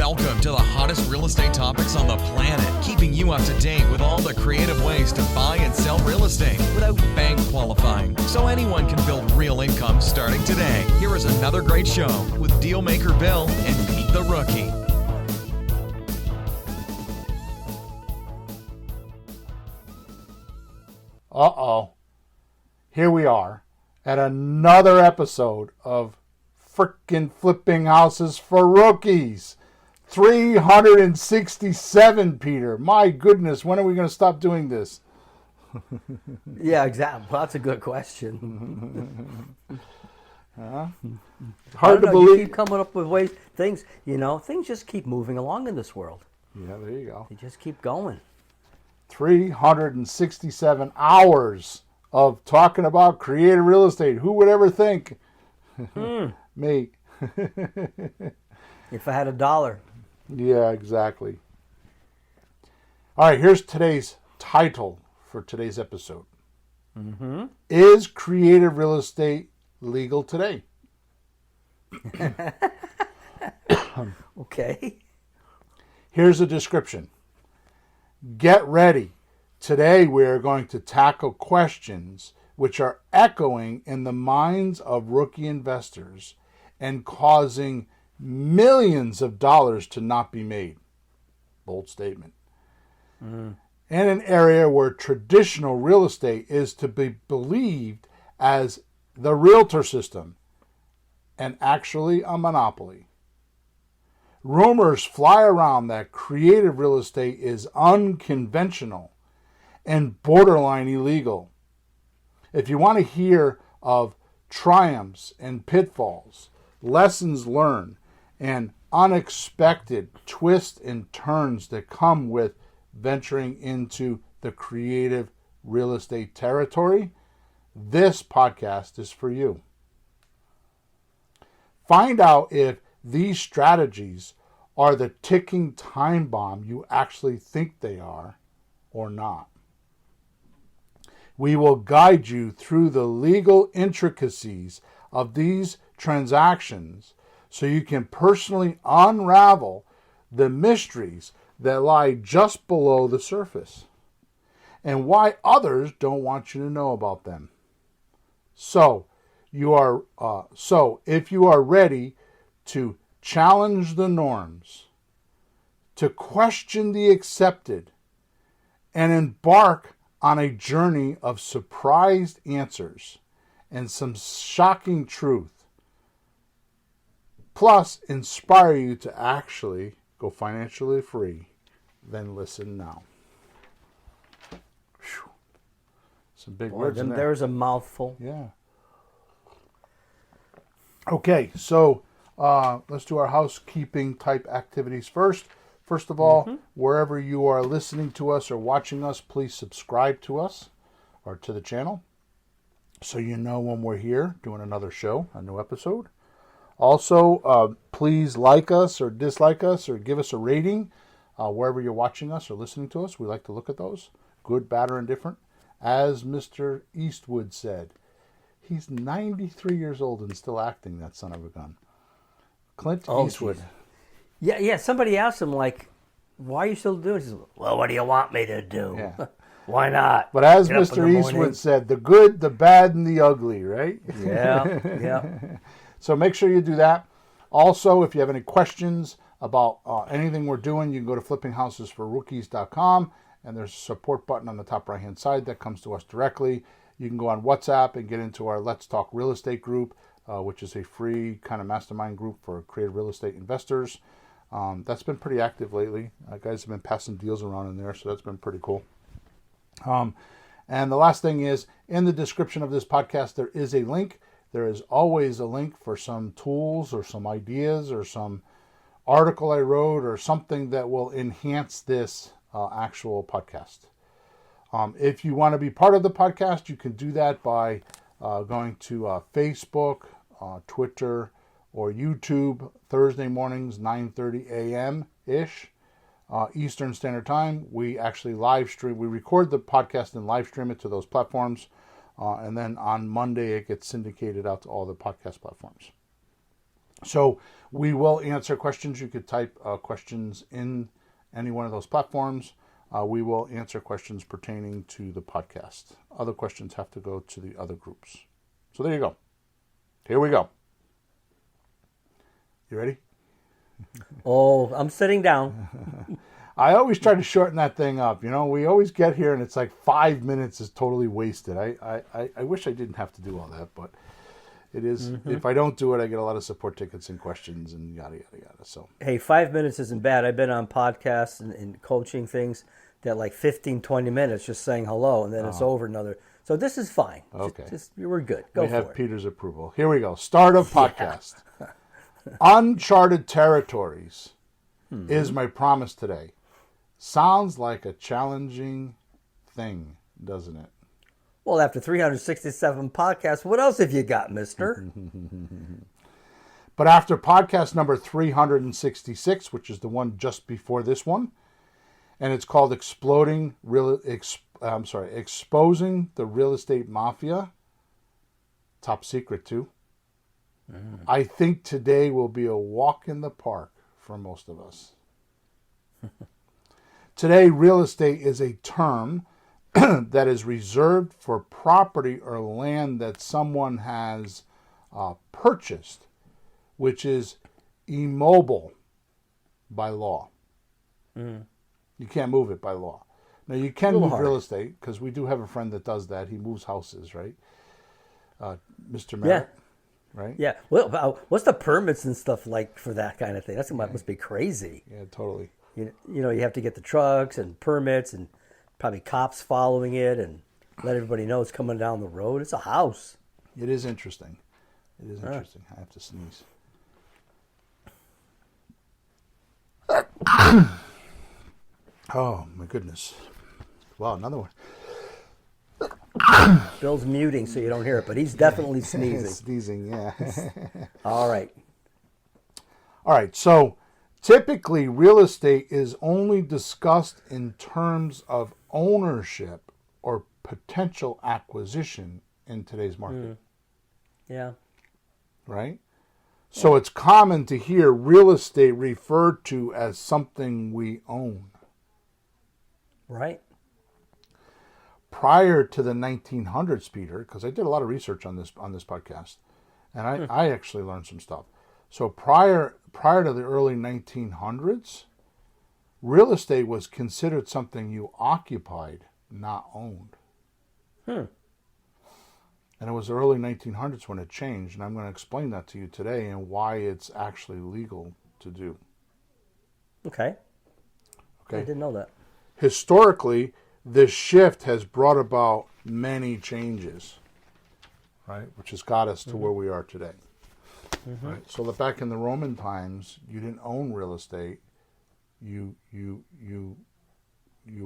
Welcome to the hottest real estate topics on the planet, keeping you up to date with all the creative ways to buy and sell real estate without bank qualifying, so anyone can build real income starting today. Here is another great show with Dealmaker Bill and Pete the Rookie. Here we are at another episode of Frickin' Flipping Houses for Rookies. 367, Peter. My goodness, when are we going to stop doing this? Yeah, exactly. Well, that's a good question. Hard to believe. You keep coming up with ways. Things just keep moving along in this world. Yeah, there you go. They just keep going. 367 hours of talking about creative real estate. Who would ever think? Me. If I had $1. Yeah, exactly. All right, here's today's title for today's episode. Is creative real estate legal today? Okay. Here's a description. Get ready. Today we are going to tackle questions which are echoing in the minds of rookie investors and causing millions of dollars to not be made. Bold statement. In an area where traditional real estate is to be believed as the Realtor system and actually a monopoly. Rumors fly around that creative real estate is unconventional and borderline illegal. If you want to hear of triumphs and pitfalls, lessons learned, and unexpected twists and turns that come with venturing into the creative real estate territory, this podcast is for you. Find out if these strategies are the ticking time bomb you actually think they are or not. We will guide you through the legal intricacies of these transactions so you can personally unravel the mysteries that lie just below the surface and why others don't want you to know about them. So if you are ready to challenge the norms, to question the accepted, and embark on a journey of surprised answers and some shocking truth, plus inspire you to actually go financially free, then listen now. Whew. Some big words in there. There's a mouthful. Yeah. Okay, so let's do our housekeeping type activities first. First of all, wherever you are listening to us or watching us, please subscribe to us or to the channel so you know when we're here doing another show, a new episode. Also, please like us or dislike us or give us a rating wherever you're watching us or listening to us. We like to look at those, good, bad, or indifferent. As Mr. Eastwood said, he's 93 years old and still acting, that son of a gun. Clint Eastwood. Geez. Yeah. Somebody asked him, like, why are you still doing it? He says, well, what do you want me to do? Yeah. Why not? But as Mr. Eastwood said, the good, the bad, and the ugly, right? Yeah. So make sure you do that. Also, if you have any questions about anything we're doing, you can go to flippinghousesforrookies.com, and there's a support button on the top right-hand side that comes to us directly. You can go on WhatsApp and get into our Let's Talk Real Estate group, which is a free kind of mastermind group for creative real estate investors. That's been pretty active lately. Guys have been passing deals around in there, so that's been pretty cool. And the last thing is, in the description of this podcast, there is a link. There is always a link for some tools or some ideas or some article I wrote or something that will enhance this actual podcast. If you want to be part of the podcast, you can do that by going to Facebook, Twitter, or YouTube Thursday mornings, 9:30 a.m.-ish, Eastern Standard Time. We actually live stream. We record the podcast and live stream it to those platforms. And then on Monday, it gets syndicated out to all the podcast platforms. So we will answer questions. You could type questions in any one of those platforms. We will answer questions pertaining to the podcast. Other questions have to go to the other groups. So there you go. Here we go. You ready? Oh, I'm sitting down. I always try to shorten that thing up. You know, we always get here and it's like 5 minutes is totally wasted. I wish I didn't have to do all that, but it is. If I don't do it, I get a lot of support tickets and questions and yada, yada, yada. So, Hey, 5 minutes isn't bad. I've been on podcasts and coaching things that like 15, 20 minutes just saying hello, and then it's over another. So this is fine. Okay. We're good. Go we for have it. Peter's approval. Here we go. Start of podcast. Uncharted territories is my promise today. Sounds like a challenging thing, doesn't it? Well, after 367 podcasts, what else have you got, mister? But after podcast number 366, which is the one just before this one, and it's called Exposing the Real Estate Mafia, top secret too. I think today will be a walk in the park for most of us. Today, real estate is a term that is reserved for property or land that someone has purchased, which is immobile by law. You can't move it by law. Now, you can move real estate, because we do have a friend that does that. He moves houses, right? Mr. Merritt, right? Yeah. Well, what's the permits and stuff like for that kind of thing? That must be crazy. Yeah, totally. You know, you have to get the trucks and permits and probably cops following it and let everybody know it's coming down the road. It's a house. It is interesting. It is interesting. I have to sneeze. Oh, my goodness. Wow, another one. Bill's muting so you don't hear it, but he's definitely sneezing. Sneezing, yeah. All right. All right, so typically real estate is only discussed in terms of ownership or potential acquisition in today's market. Yeah. Right? So it's common to hear real estate referred to as something we own. Right. Prior to the 1900s, Peter, because I did a lot of research on this podcast, and I actually learned some stuff. So prior to the early 1900s, real estate was considered something you occupied, not owned. And it was the early 1900s when it changed, and I'm going to explain that to you today and why it's actually legal to do. Okay. I didn't know that. Historically, this shift has brought about many changes, right? Which has got us to where we are today. Right? So that back in the Roman times, you didn't own real estate; you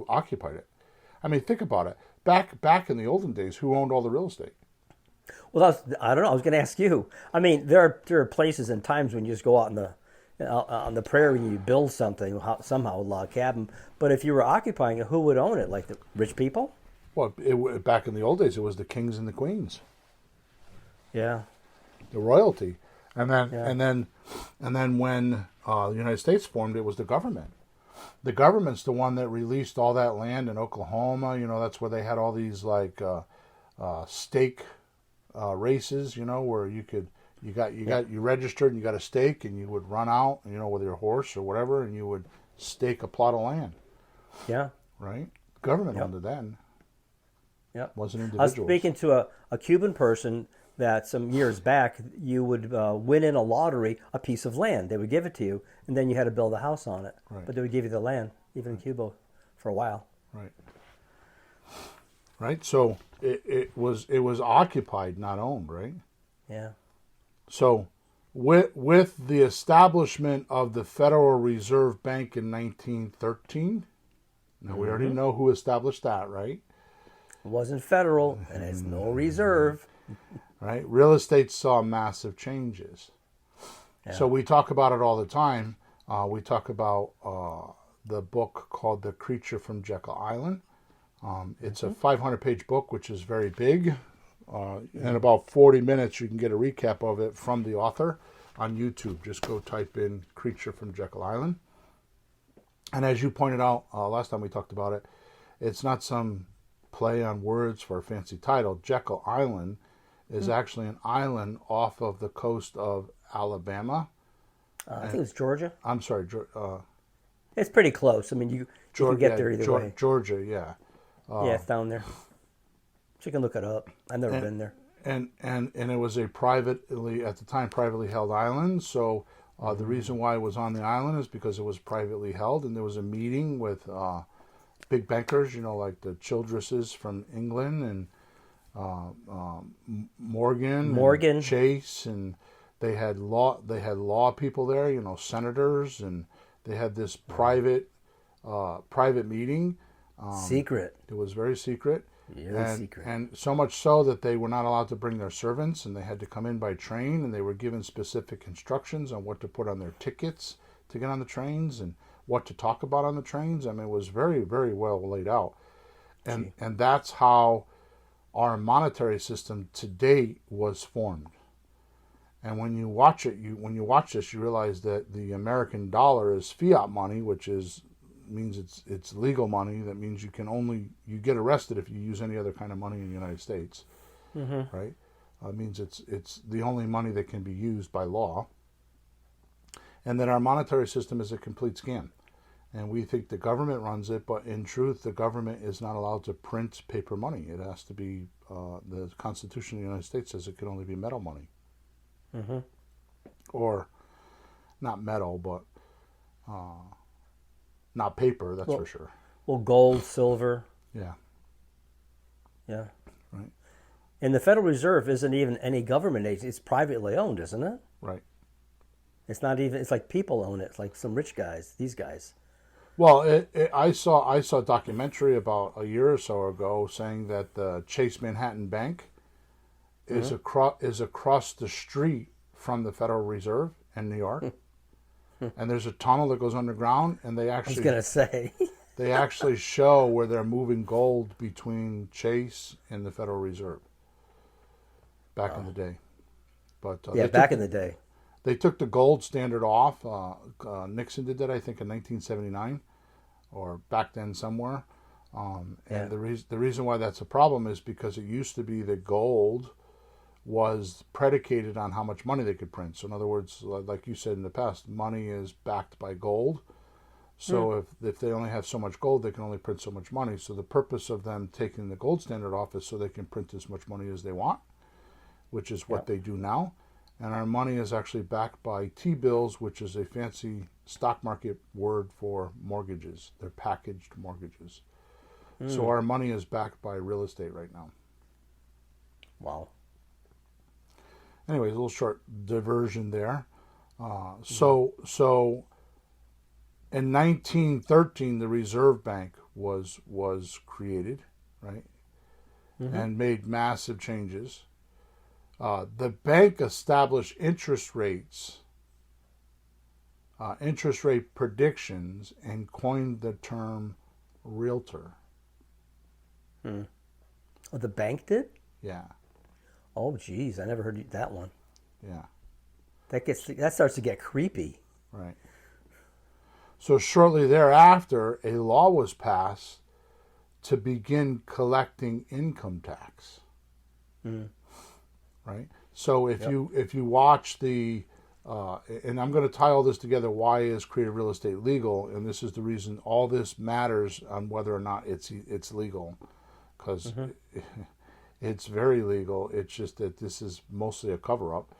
occupied it. I mean, think about it. Back in the olden days, who owned all the real estate? Well, I don't know. I was going to ask you. I mean, there are places and times when you just go out on the prairie and you build something somehow, a log cabin. But if you were occupying it, who would own it? Like the rich people? Well, back in the old days, it was the kings and the queens. Yeah. The royalty, and then when the United States formed, it was the government. The government's the one that released all that land in Oklahoma. You know, that's where they had all these like stake races. You know, where you registered and you got a stake and you would run out, you know, with your horse or whatever, and you would stake a plot of land. Yeah. Right. The government owned it then. Yep. Wasn't I was individuals. speaking to a Cuban person that some years back you would win in a lottery a piece of land. They would give it to you, and then you had to build a house on it. Right. But they would give you the land, even in Cuba, for a while. Right. Right. So it was occupied, not owned. Right. Yeah. So with the establishment of the Federal Reserve Bank in 1913, now we already know who established that, right? It wasn't federal, and it's no reserve. Right? Real estate saw massive changes. Yeah. So we talk about it all the time. We talk about the book called The Creature from Jekyll Island. It's a 500-page book, which is very big. In about 40 minutes, you can get a recap of it from the author. on YouTube. Just go type in Creature from Jekyll Island. And as you pointed out last time we talked about it, it's not some play on words for a fancy title. Jekyll Island is actually an island off of the coast of Alabama. I think it was Georgia. I'm sorry, It's pretty close. I mean, you can get there either way. Georgia, yeah. Yeah, it's down there. So you can look it up. I've never been there. And it was a privately held island. So the reason why it was on the island is because it was privately held, and there was a meeting with big bankers, like the Childresses from England and Morgan, and Chase, and they had law people there, senators, and they had this private meeting. Secret. It was very secret. Secret. And so much so that they were not allowed to bring their servants, and they had to come in by train, and they were given specific instructions on what to put on their tickets to get on the trains and what to talk about on the trains. I mean, it was very, very well laid out. And that's how our monetary system to date was formed. And when you watch this, you realize that the American dollar is fiat money, which means it's legal money. That means you get arrested if you use any other kind of money in the United States, right? It means it's the only money that can be used by law. And that our monetary system is a complete scam. And we think the government runs it, but in truth, the government is not allowed to print paper money. It has to be, the Constitution of the United States says it can only be metal money. Or, not metal, but not paper, that's for sure. Well, gold, silver. Yeah. Yeah. Right. And the Federal Reserve isn't even any government agency. It's privately owned, isn't it? Right. It's not even, it's like people own it. It's like some rich guys, these guys. Well, I saw a documentary about a year or so ago saying that the Chase Manhattan Bank is across the street from the Federal Reserve in New York. And there's a tunnel that goes underground, and they actually, I was going to say. they actually show where they're moving gold between Chase and the Federal Reserve back in the day. But back in the day. They took the gold standard off. Nixon did that, I think, in 1979, or back then somewhere. And the reason why that's a problem is because it used to be that gold was predicated on how much money they could print. So in other words, like you said in the past, money is backed by gold. So if they only have so much gold, they can only print so much money. So the purpose of them taking the gold standard off is so they can print as much money as they want, which is what they do now. And our money is actually backed by T-bills, which is a fancy stock market word for mortgages. They're packaged mortgages. So our money is backed by real estate right now. Wow. Anyways, a little short diversion there. So in 1913, the Reserve Bank was created, right, and made massive changes. The bank established interest rate predictions, and coined the term Realtor. Oh, the bank did? Yeah. Oh, geez, I never heard that one. Yeah. That starts to get creepy. Right. So shortly thereafter, a law was passed to begin collecting income tax. Right. So if you watch the and I'm going to tie all this together. Why is creative real estate legal? And this is the reason all this matters on whether or not it's legal, because it's very legal. It's just that this is mostly a cover up,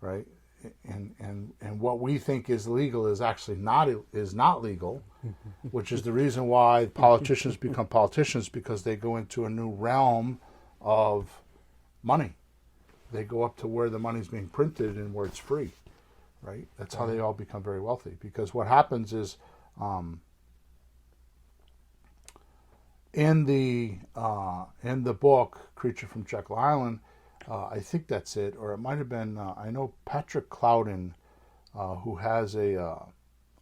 right? And what we think is legal is actually not legal, which is the reason why politicians become politicians, because they go into a new realm of money. They go up to where the money's being printed and where it's free, right? That's how they all become very wealthy. Because what happens is, in the book Creature from Jekyll Island, I think that's it, or it might have been. I know Patrick Clouden, who has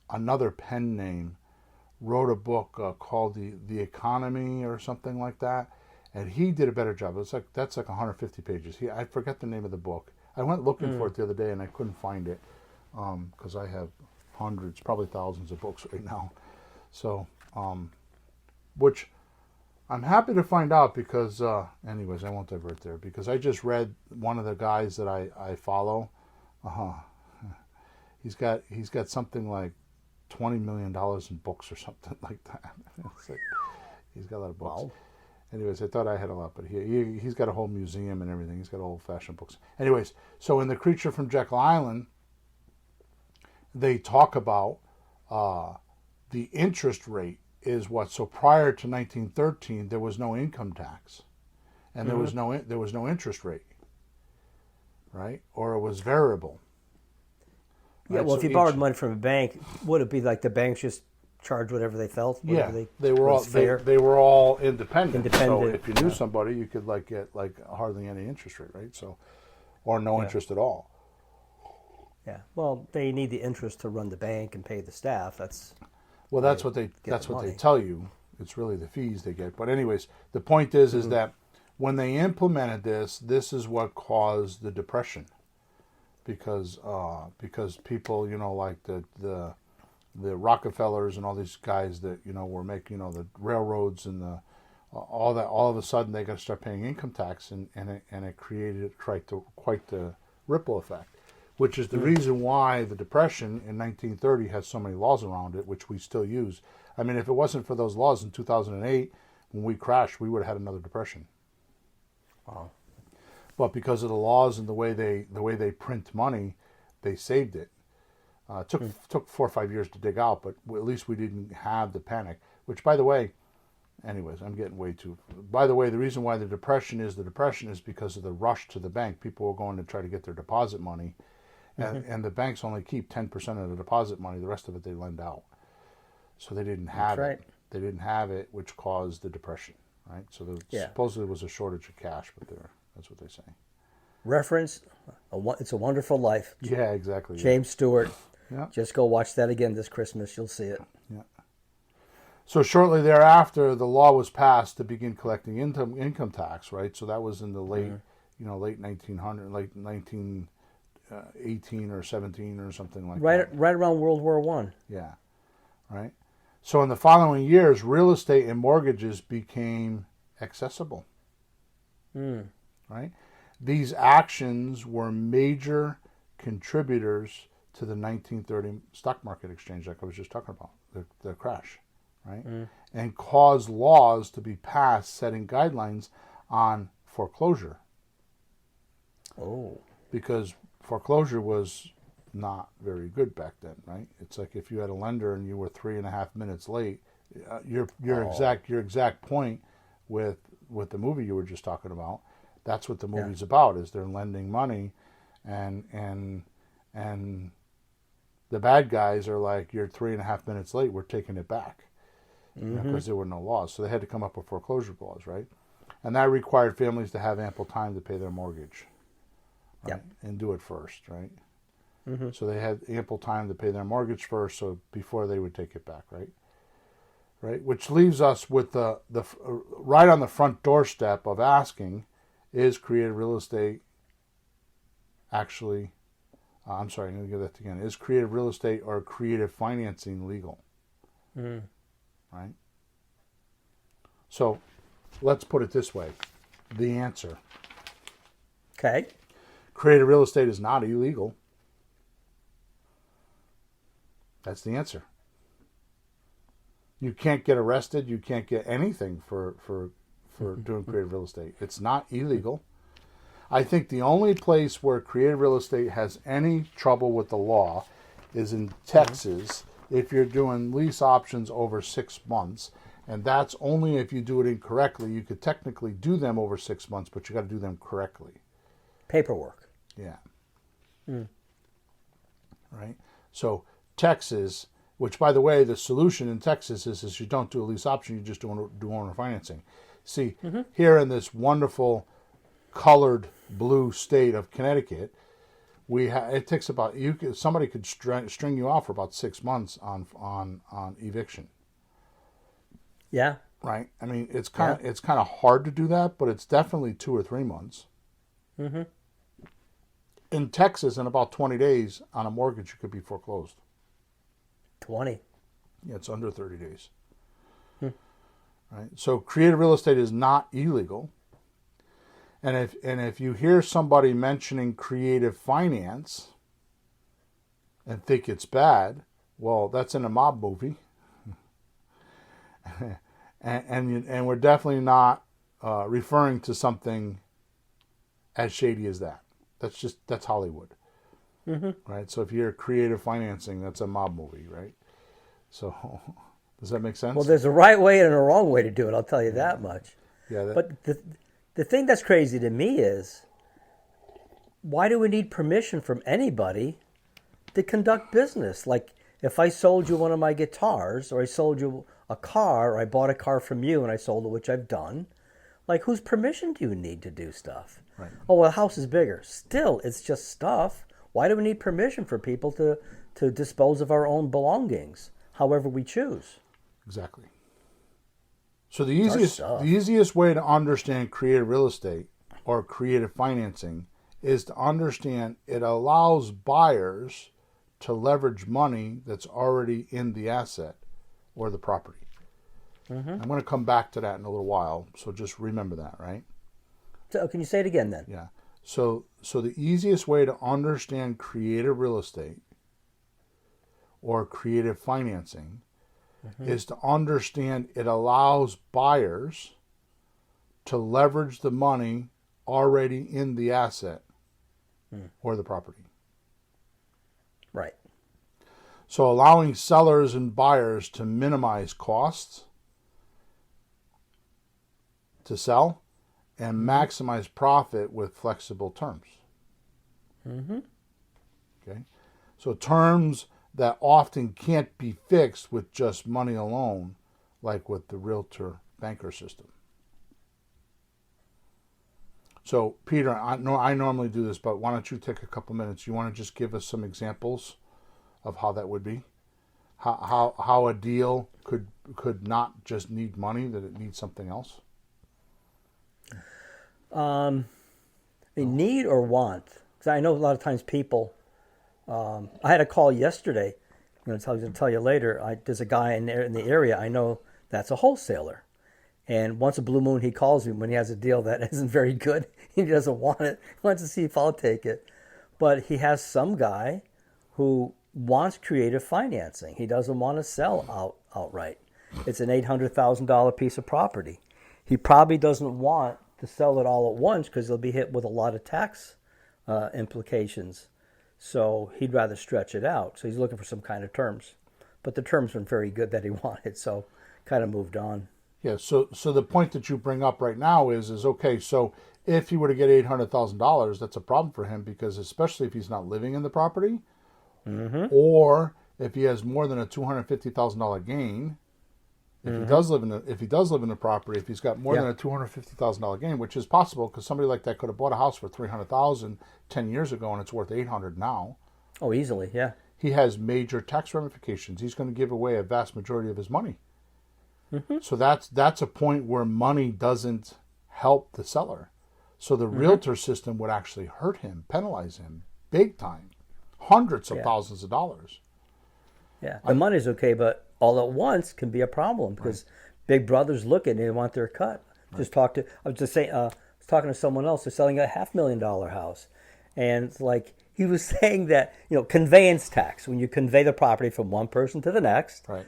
another pen name, wrote a book called the Economy or something like that, and he did a better job. That's like 150 pages. I forget the name of the book. I went looking for it the other day and I couldn't find it because I have hundreds, probably thousands of books right now. So, which I'm happy to find out because, anyways, I won't divert there because I just read one of the guys that I follow. He's got something like $20 million in books or something like that. Like, he's got a lot of books. Wow. Anyways, I thought I had a lot, but he's got a whole museum and everything. He's got old-fashioned books. Anyways, so in The Creature from Jekyll Island, they talk about the interest rate is what. So prior to 1913, there was no income tax, and there was no interest rate, right? Or it was variable. Yeah, right? well, So if you borrowed money from a bank, would it be like the banks just charge whatever they felt? They were all fair? they were all independent. So Independent, if you knew somebody, you could get hardly any interest rate, right? So, or no interest at all. Yeah. Well, they need the interest to run the bank and pay the staff. That's what they tell you. It's really the fees they get. But anyways, the point is that when they implemented this is what caused the Depression, because people, like the Rockefellers and all these guys that were making the railroads and all that, all of a sudden they got to start paying income tax, and it created quite the ripple effect, which is the reason why the Depression in 1930 has so many laws around it, which we still use. I mean, if it wasn't for those laws in 2008 when we crashed, we would have had another Depression. Wow. But because of the laws and the way they print money, they saved it. Took 4 or 5 years to dig out, but at least we didn't have the panic. Which, by the way, anyways, I'm getting way too. By the way, the reason why the depression is because of the rush to the bank. People were going to try to get their deposit money, and the banks only keep 10% of the deposit money. The rest of it they lend out. So they didn't have it. Right. They didn't have it, which caused the Depression. Right. So supposedly there was a shortage of cash, but that's what they say. Reference, It's a Wonderful Life. Yeah, exactly. James Stewart. Yeah. Just go watch that again this Christmas. You'll see it. Yeah. So shortly thereafter, the law was passed to begin collecting income tax. Right. So that was in the late 1900, like 1918 or 17 or something like that. Right around World War I. Yeah. Right. So in the following years, real estate and mortgages became accessible. Right. These actions were major contributors to the 1930 stock market exchange, like I was just talking about, the crash, right? And caused laws to be passed setting guidelines on foreclosure. Oh. Because foreclosure was not very good back then, right? It's like if you had a lender and you were 3.5 minutes late, your exact point with the movie you were just talking about. That's what the movie's about. Is they're lending money, and the bad guys are like, you're 3.5 minutes late, we're taking it back, because there were no laws. So they had to come up with foreclosure laws, right? And that required families to have ample time to pay their mortgage, right? And do it first, right? So they had ample time to pay their mortgage first, so before they would take it back, right? Right, which leaves us with the right on the front doorstep of asking, is creative real estate actually? I'm sorry, I'm going to give that again. Is creative real estate or creative financing legal? Right. So, let's put it this way: the answer. Okay. Creative real estate is not illegal. That's the answer. You can't get arrested. You can't get anything for doing creative real estate. It's not illegal. I think the only place where creative real estate has any trouble with the law is in Texas, if you're doing lease options over 6 months. And that's only if you do it incorrectly. You could technically do them over 6 months, but you got to do them correctly. Paperwork. Yeah. Right? So Texas, which, by the way, the solution in Texas is you don't do a lease option, you just do owner financing. See, here in this wonderful colored blue state of Connecticut, it takes about somebody could string you out for about 6 months on eviction. Yeah. Right. I mean, it's kind of hard to do that, but it's definitely 2 or 3 months. in Texas, in about 20 days on a mortgage, you could be foreclosed. 20. Yeah, it's under 30 days. Right? So creative real estate is not illegal. And if you hear somebody mentioning creative finance and think it's bad, well, that's in a mob movie. and we're definitely not referring to something as shady as that. That's Hollywood. Right? So if you hear creative financing, that's a mob movie, right? So does that make sense? Well, there's a right way and a wrong way to do it, I'll tell you that much. Yeah. But the thing that's crazy to me is, why do we need permission from anybody to conduct business? Like, if I sold you one of my guitars, or I sold you a car, or I bought a car from you and I sold it, which I've done, like, whose permission do you need to do stuff? Right. Oh, well, the house is bigger. Still, it's just stuff. Why do we need permission for people to dispose of our own belongings, however we choose? Exactly. So the easiest way to understand creative real estate or creative financing is to understand it allows buyers to leverage money that's already in the asset or the property. I'm going to come back to that in a little while, so just remember that, right? So can you say it again then? Yeah. So the easiest way to understand creative real estate or creative financing is to understand it allows buyers to leverage the money already in the asset or the property. Right. So allowing sellers and buyers to minimize costs to sell and maximize profit with flexible terms. Okay. So terms that often can't be fixed with just money alone, like with the Realtor banker system. So, Peter, I normally do this, but why don't you take a couple minutes? You want to just give us some examples of how that would be? How a deal could not just need money, that it needs something else? Need or want? Because I know a lot of times people. I had a call yesterday. I'm going to tell you later. There's a guy in the area I know that's a wholesaler, and once a blue moon he calls me when he has a deal that isn't very good. He doesn't want it. He wants to see if I'll take it, but he has some guy who wants creative financing. He doesn't want to sell outright. It's an $800,000 piece of property. He probably doesn't want to sell it all at once because he'll be hit with a lot of tax implications. So he'd rather stretch it out. So he's looking for some kind of terms. But the terms weren't very good that he wanted, so kind of moved on. Yeah, so the point that you bring up right now is okay, so if he were to get $800,000, that's a problem for him, because especially if he's not living in the property, or if he has more than a $250,000 gain, if he does live in the property, if he's got more than a $250,000 gain, which is possible because somebody like that could have bought a house for $300,000 10 years ago and it's worth $800 now. Oh, easily, yeah. He has major tax ramifications. He's going to give away a vast majority of his money. So that's a point where money doesn't help the seller. So the realtor system would actually hurt him, penalize him big time, hundreds of thousands of dollars. Yeah, the money's okay, but all at once can be a problem because big brothers look at it and they want their cut. I was talking to someone else. They're selling a $500,000 house, and it's like he was saying that conveyance tax, when you convey the property from one person to the next. Right.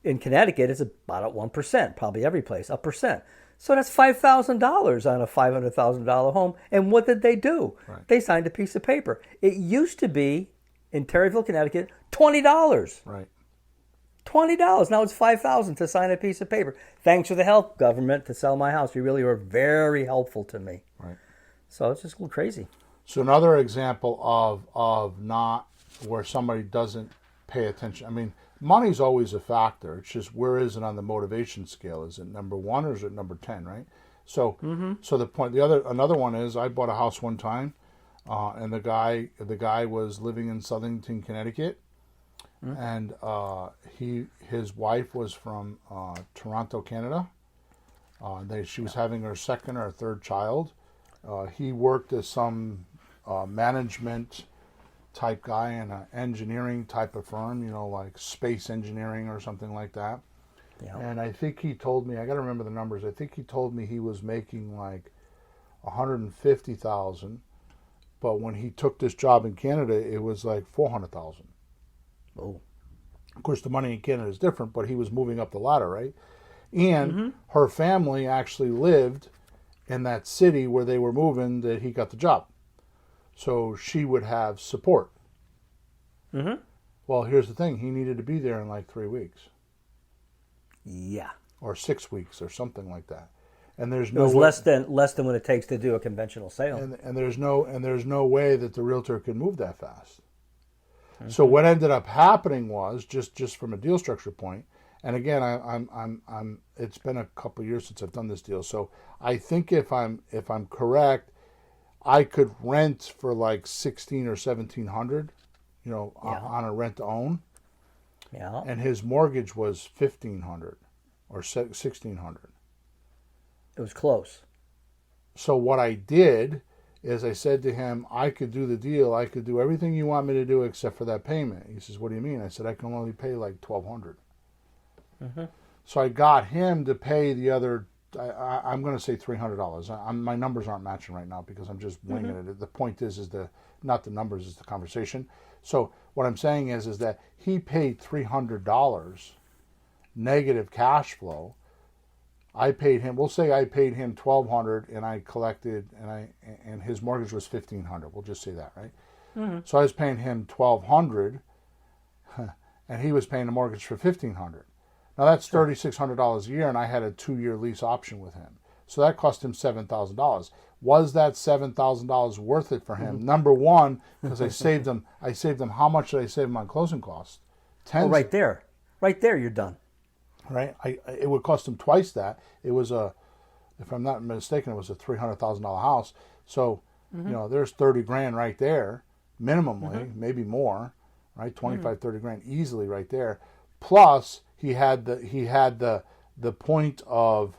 In Connecticut, it's about at 1%, probably every place, 1%. So that's $5,000 on a $500,000 home. And what did they do? Right. They signed a piece of paper. It used to be, in Terryville, Connecticut, $20. Right. $20. Now it's $5,000 to sign a piece of paper. Thanks for the help, government, to sell my house. You really were very helpful to me. Right. So it's just a little crazy. So another example of not where somebody doesn't pay attention. I mean, money's always a factor. It's just, where is it on the motivation scale? Is it number 1 or is it number 10, right? So so the point, another one is, I bought a house one time, and the guy was living in Southington, Connecticut, and his wife was from Toronto, Canada. She was having her second or third child. He worked as some a management type guy in an engineering type of firm, like space engineering or something like that. Yeah. And I think he told me, I got to remember the numbers. I think he told me he was making like 150,000, but when he took this job in Canada, it was like 400,000. Oh. Of course, the money in Canada is different, but he was moving up the ladder, right? And her family actually lived in that city where they were moving that he got the job. So she would have support. Mm-hmm. Well, here's the thing. He needed to be there in like 3 weeks. Yeah. Or 6 weeks or something like that. And there's It no was way, less than what it takes to do a conventional sale. and there's no way that the realtor could move that fast. So what ended up happening was just from a deal structure point, and again, I'm it's been a couple of years since I've done this deal, so I think if I'm correct, I could rent for like 1,600 or 1,700, on a rent to own, Yeah. and his mortgage was 1,500 or 1,600. It was close. So what I did is I said to him, I could do the deal. I could do everything you want me to do except for that payment. He says, what do you mean? I said, I can only pay like $1,200. So I got him to pay the other, I'm going to say $300. My numbers aren't matching right now because I'm just winging it. The point is not the numbers, is the conversation. So what I'm saying is that he paid $300 negative cash flow. I paid him. We'll say I paid him $1,200, and I collected, and his mortgage was $1,500. We'll just say that, right? So I was paying him $1,200, and he was paying the mortgage for $1,500. Now that's $3,600 a year, and I had a 2-year lease option with him. So that cost him $7,000. Was that $7,000 worth it for him? Number one, because I saved him. How much did I save him on closing costs? Oh, right there, you're done. Right, it would cost him twice that. It was if I'm not mistaken, it was a $300,000 house. So there's 30 grand right there, minimally, maybe more, right? 25, 30 grand easily right there. Plus he had the point of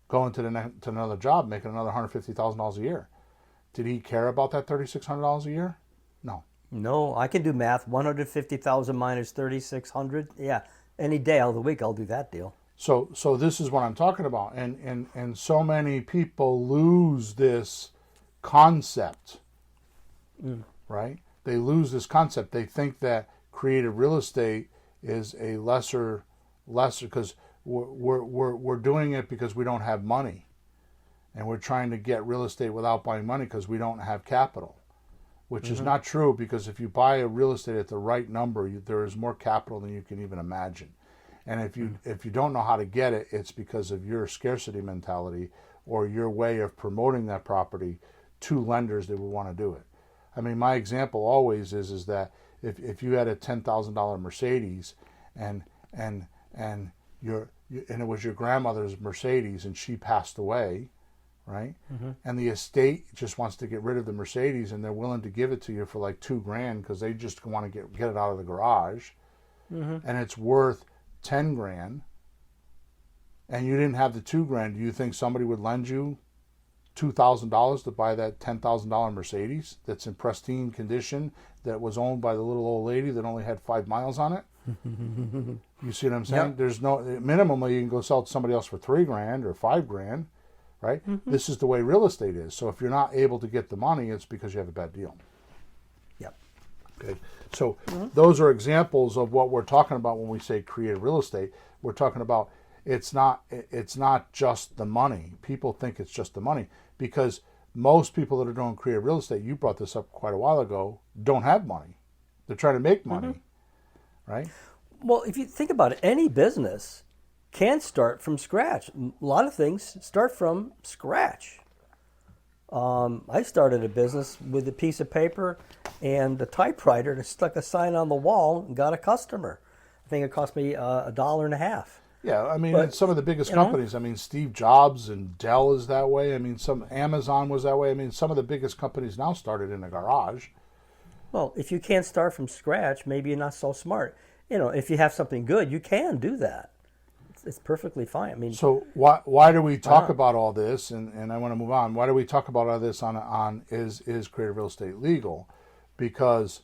going to another job, making another $150,000 a year. Did he care about that $3,600 a year? No. No, I can do math. 150,000 minus 3,600. Yeah. Any day of the week, I'll do that deal. So this is what I'm talking about, and so many people lose this concept, right? They lose this concept. They think that creative real estate is a lesser because we're doing it because we don't have money, and we're trying to get real estate without buying money because we don't have capital, which is not true, because if you buy a real estate at the right number, there is more capital than you can even imagine. And if you don't know how to get it, it's because of your scarcity mentality or your way of promoting that property to lenders that would want to do it. I mean, my example always is that if you had a $10,000 Mercedes and it was your grandmother's Mercedes and she passed away, right? And the estate just wants to get rid of the Mercedes, and they're willing to give it to you for like $2,000 because they just want to get it out of the garage, and it's worth $10,000, and you didn't have the $2,000. Do you think somebody would lend you $2,000 to buy that $10,000 Mercedes that's in pristine condition, that was owned by the little old lady that only had 5 miles on it? You see what I'm saying? Yep. There's no minimally you can go sell it to somebody else for $3,000 or $5,000. Right? This is the way real estate is. So if you're not able to get the money, it's because you have a bad deal. Yep. Okay. So those are examples of what we're talking about when we say creative real estate. We're talking about it's not just the money. People think it's just the money because most people that are doing creative real estate, you brought this up quite a while ago, don't have money. They're trying to make money. Right? Well, if you think about it, any business can start from scratch. A lot of things start from scratch. I started a business with a piece of paper and a typewriter and stuck a sign on the wall and got a customer. I think it cost me $1.50. Yeah, I mean, some of the biggest companies. I mean, Steve Jobs and Dell is that way. I mean, some Amazon was that way. I mean, some of the biggest companies now started in a garage. Well, if you can't start from scratch, maybe you're not so smart. If you have something good, you can do that. it's perfectly fine. I mean, So why do we talk about all this? And I want to move on. Why do we talk about all this on is creative real estate legal? Because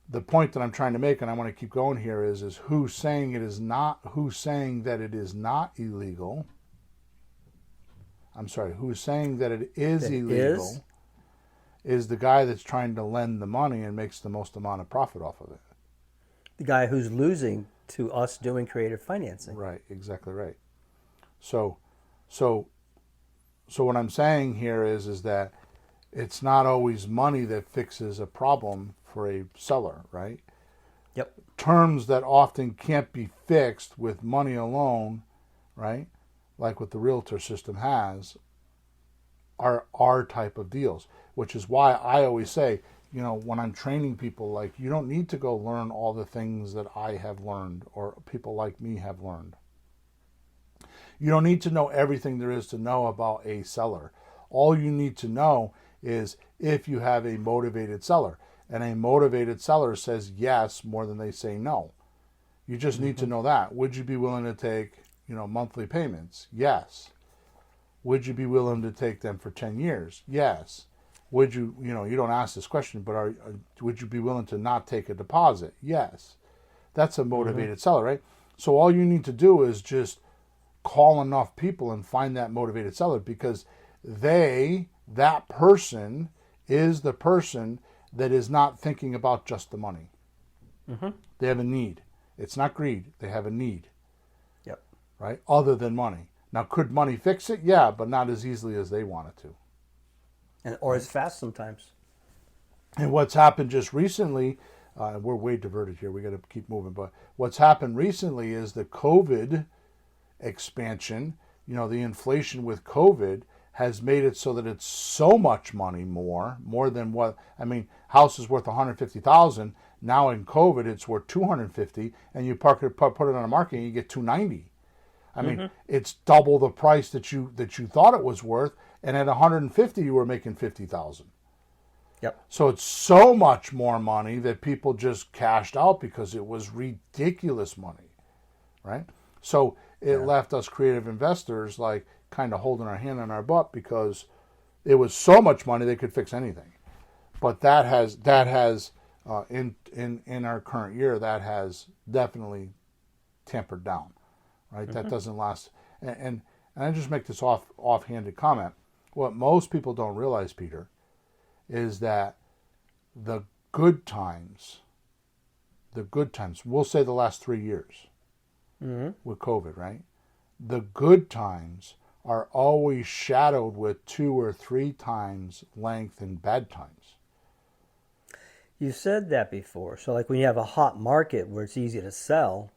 the point that I'm trying to make, and I want to keep going here, is who's saying it is not, who's saying that it is not illegal. I'm sorry, who's saying that it is illegal is the guy that's trying to lend the money and makes the most amount of profit off of it. the guy who's losing to us doing creative financing. Right, exactly right. So what I'm saying here is that it's not always money that fixes a problem for a seller, right? Yep. Terms that often can't be fixed with money alone, right? Like what the Realtor system has, are our type of deals, which is why I always say, you know, when I'm training people, like, you don't need to go learn all the things that I have learned or people like me have learned. You don't need to know everything there is to know about a seller. All you need to know is if you have a motivated seller. And a motivated seller says yes more than they say no. You just need to know that. Would you be willing to take, you know, monthly payments? Yes. Would you be willing to take them for 10 years? Yes. Would you, you know, you don't ask this question, but would you be willing to not take a deposit? Yes. That's a motivated seller, right? So all you need to do is just call enough people and find that motivated seller, because that person is the person that is not thinking about just the money. They have a need. It's not greed. They have a need. Yep. Right? Other than money. Now, could money fix it? Yeah, but not as easily as they want it to. Or as fast sometimes. And what's happened just recently, we're way diverted here. We got to keep moving. But what's happened recently is the COVID expansion, you know, the inflation with COVID has made it so that it's so much money more than what, I mean, house is worth $150,000. Now in COVID, it's worth $250,000, and you put it on the market and you get $290,000. I mean, it's double the price that you thought it was worth, and at $150,000 you were making $50,000. Yep. So it's so much more money that people just cashed out because it was ridiculous money, right? So it left us creative investors like kind of holding our hand on our butt, because it was so much money they could fix anything. But that has in our current year, that has definitely tempered down, right? That doesn't last. And I just make this offhanded comment. What most people don't realize, Peter, is that the good times, we'll say the last 3 years with COVID, right? The good times are always shadowed with 2 or 3 times length in bad times. You said that before. So like when you have a hot market where it's easy to sell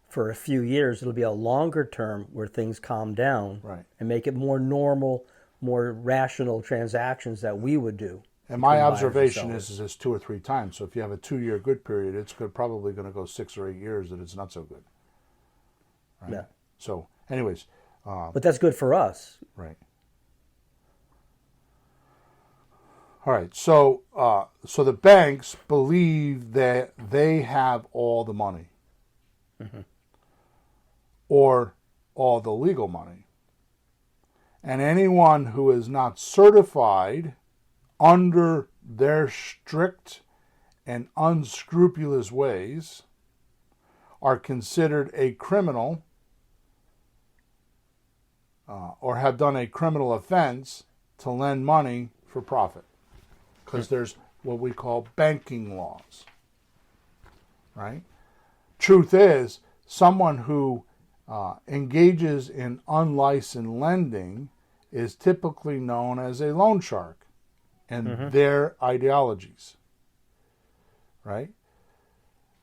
for a few years, it'll be a longer term where things calm down, right, and make it more normal, more rational transactions that we would do. And my observation is it's 2 or 3 times. So if you have a 2-year good period, it's probably going to go 6 or 8 years that it's not so good. Right? Yeah. So anyways. But that's good for us. Right. All right. So the banks believe that they have all the money, or all the legal money, and anyone who is not certified under their strict and unscrupulous ways are considered a criminal, or have done a criminal offense to lend money for profit. Because there's what we call banking laws, right? Truth is, someone who engages in unlicensed lending is typically known as a loan shark and their ideologies, right?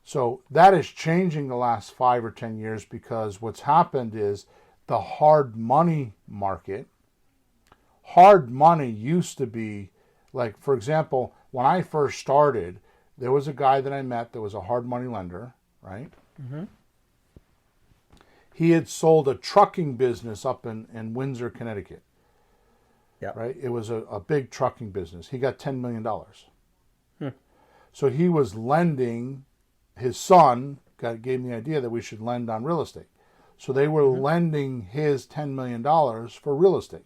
So that is changing the last 5 or 10 years, because what's happened is the hard money market. Hard money used to be, like, for example, when I first started, there was a guy that I met that was a hard money lender, right? He had sold a trucking business up in Windsor, Connecticut. Yeah. Right? It was a big trucking business. He got $10 million. So he was lending, his son gave me the idea that we should lend on real estate. So they were lending his $10 million for real estate.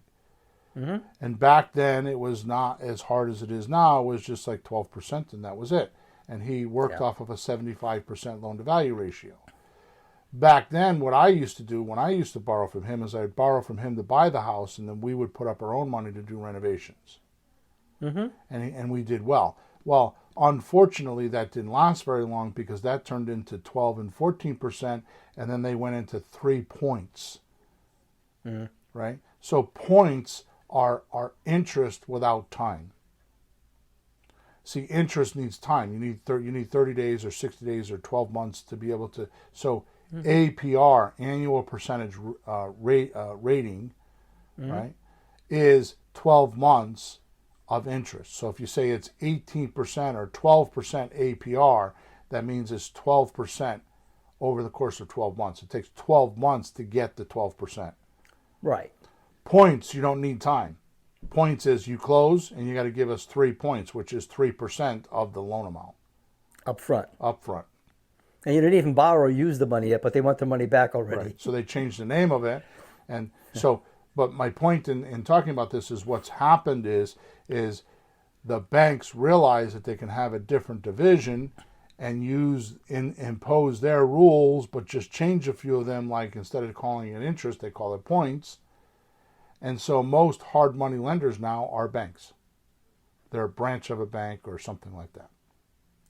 And back then, it was not as hard as it is now. It was just like 12%, and that was it. And he worked off of a 75% loan-to-value ratio. Back then, what I used to do when I used to borrow from him is I'd borrow from him to buy the house, and then we would put up our own money to do renovations. And we did well. Well, unfortunately, that didn't last very long because that turned into 12 and 14%, and then they went into 3 points. Right? So points are interest without time. See, interest needs time. You need 30 days or 60 days or 12 months to be able to. So APR, annual percentage rating, right, is 12 months of interest. So if you say it's 18% or 12% APR, that means it's 12% over the course of 12 months. It takes 12 months to get the 12%. Right. Points, you don't need time. Points is you close and you got to give us 3 points, which is 3% of the loan amount. Up front. Up front. And you didn't even borrow or use the money yet, but they want the money back already. Right. So they changed the name of it. And so, but my point in talking about this is what's happened is the banks realize that they can have a different division and impose their rules, but just change a few of them. Like instead of calling it interest, they call it points. And so most hard money lenders now are banks. They're a branch of a bank or something like that.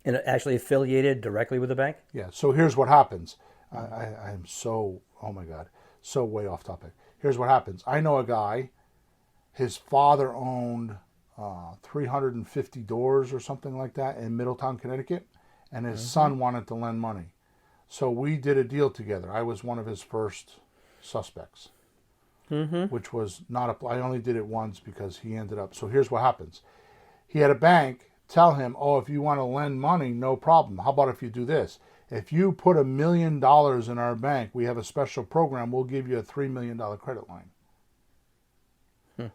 And actually affiliated directly with the bank? Yeah. So here's what happens. I'm so, oh my God, so way off topic. Here's what happens. I know a guy, his father owned 350 doors or something like that in Middletown, Connecticut, and his son wanted to lend money. So we did a deal together. I was one of his first suspects, which was not I only did it once because he ended up. So here's what happens. He had a bank tell him, oh, if you want to lend money, no problem. How about if you do this? If you put $1 million in our bank, we have a special program. We'll give you a $3 million credit line.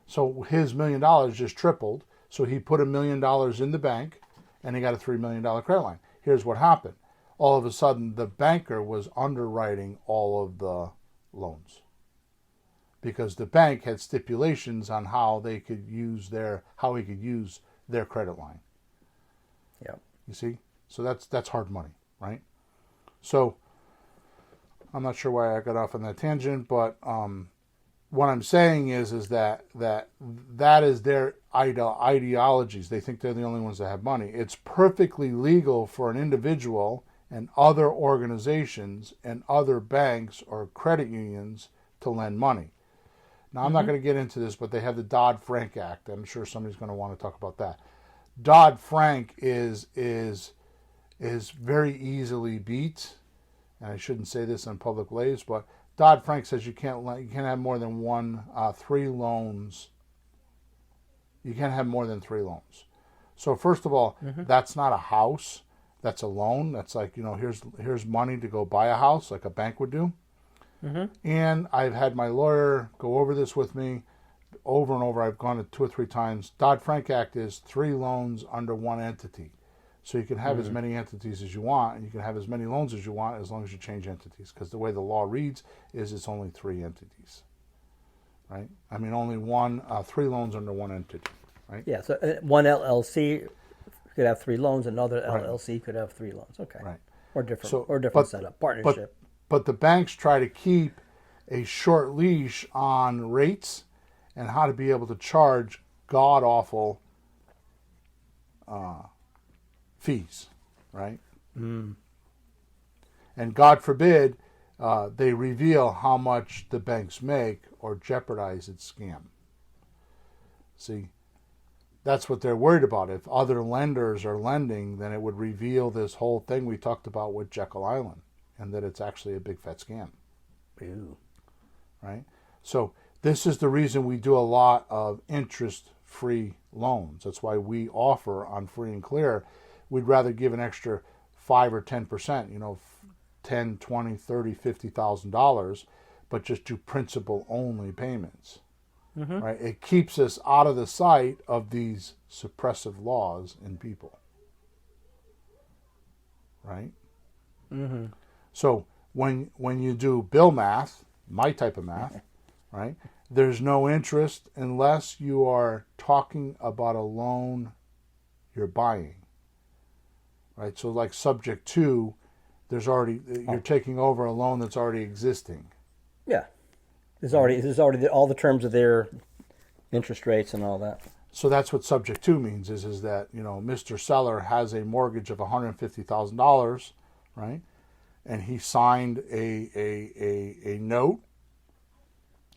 So his $1 million just tripled. So he put $1 million in the bank, and he got a $3 million credit line. Here's what happened. All of a sudden, the banker was underwriting all of the loans because the bank had stipulations on how he could use their credit line. Yeah. You see? So that's hard money, right? So I'm not sure why I got off on that tangent, but what I'm saying is that is their ideologies. They think they're the only ones that have money. It's perfectly legal for an individual and other organizations and other banks or credit unions to lend money. Now, I'm not going to get into this, but they have the Dodd-Frank Act. I'm sure somebody's going to want to talk about that. Dodd-Frank is very easily beat, and I shouldn't say this on public ways, but Dodd-Frank says you can't have more than 3 loans. You can't have more than 3 loans. So first of all, that's not a house. That's a loan. That's like, here's money to go buy a house like a bank would do. And I've had my lawyer go over this with me over and over. I've gone to 2 or 3 times. Dodd-Frank Act is 3 loans under one entity. So you can have as many entities as you want, and you can have as many loans as you want as long as you change entities. Because the way the law reads is it's only 3 entities, right? I mean, only 3 loans under one entity, right? Yeah, so one LLC could have 3 loans, another LLC could have 3 loans. Okay. Right. Or different setup, partnership. But the banks try to keep a short leash on rates and how to be able to charge god-awful fees, right? And God forbid they reveal how much the banks make or jeopardize its scam. See, that's what they're worried about. If other lenders are lending, then it would reveal this whole thing we talked about with Jekyll Island, and that it's actually a big fat scam. Ew. Right? So this is the reason we do a lot of interest-free loans. That's why we offer on Free and Clear, we'd rather give an extra 5 or 10%, $10, $20, $30, $50,000, but just do principal-only payments. Right? It keeps us out of the sight of these suppressive laws in people. Right? So when you do bill math, my type of math, right? There's no interest unless you are talking about a loan you're buying, right? So like subject to, you're taking over a loan that's already existing. Yeah. There's already all the terms of their interest rates and all that. So that's what subject to means is that, Mr. Seller has a mortgage of $150,000, right? And he signed a note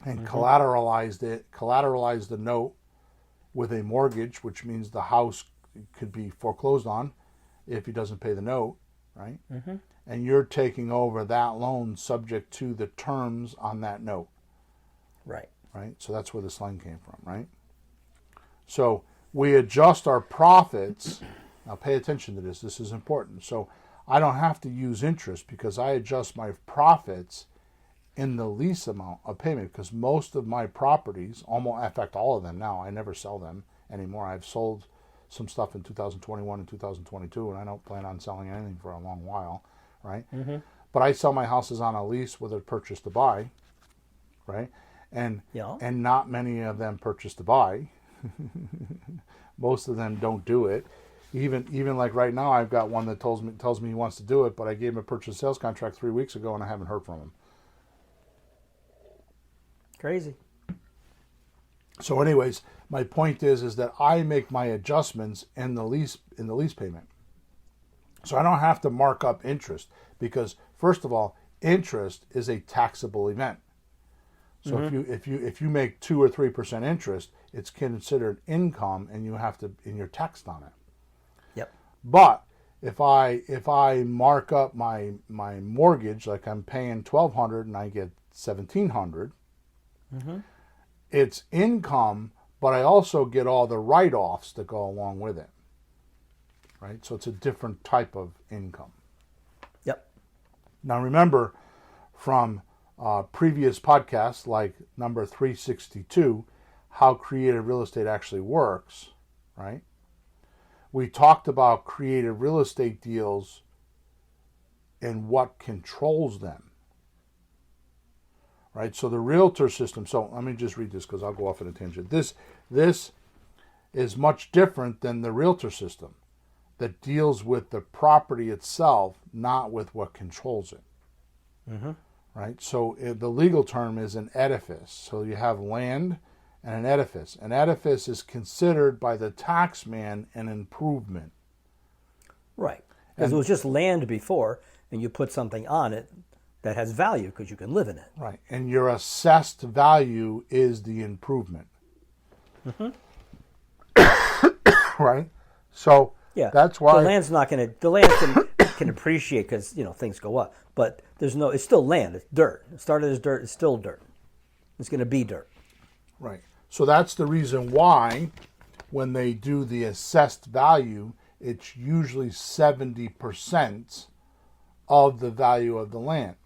and collateralized the note with a mortgage, which means the house could be foreclosed on if he doesn't pay the note, right? Mm-hmm. And you're taking over that loan subject to the terms on that note. Right. Right? So that's where the slang came from, right? So we adjust our profits. Now pay attention to this. This is important. So I don't have to use interest because I adjust my profits in the lease amount of payment, because most of my properties, almost, in fact, all of them now, I never sell them anymore. I've sold some stuff in 2021 and 2022, and I don't plan on selling anything for a long while, right? Mm-hmm. But I sell my houses on a lease with a purchase to buy, right? And not many of them purchase to buy. Most of them don't do it. Even like right now, I've got one that tells me he wants to do it, but I gave him a purchase sales contract 3 weeks ago, and I haven't heard from him. Crazy. So, anyways, my point is that I make my adjustments in the lease payment. So I don't have to mark up interest because, first of all, interest is a taxable event. So if you make 2 or 3% interest, it's considered income, and you're taxed on it. Yep. But if I mark up my mortgage, like I'm paying $1,200 and I get $1,700, it's income, but I also get all the write-offs that go along with it. Right? So it's a different type of income. Yep. Now remember, from previous podcasts like number 362, how creative real estate actually works, right? We talked about creative real estate deals and what controls them, right? So the Realtor system, so let me just read this because I'll go off on a tangent. This is much different than the Realtor system that deals with the property itself, not with what controls it. Mm-hmm. Right? So the legal term is an edifice. So you have land and an edifice. An edifice is considered by the tax man an improvement. Right. Because it was just land before, and you put something on it that has value because you can live in it. Right. And your assessed value is the improvement. Mm-hmm. Right? So that's why the land's not going to. The land can appreciate because things go up, but it's still land. It's dirt. It started as dirt. It's still dirt. It's going to be dirt. Right. So that's the reason why when they do the assessed value, it's usually 70% of the value of the land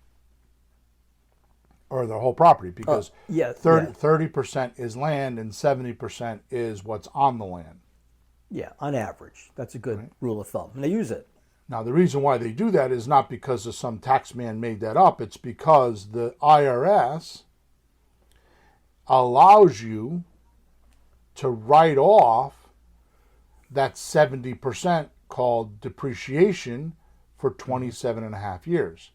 or the whole property, because 30% is land and 70% is what's on the land. Yeah, on average. That's a good rule of thumb. And they use it. Now, the reason why they do that is not because of some tax man made that up. It's because the IRS allows you to write off that 70% called depreciation for 27 and a half years,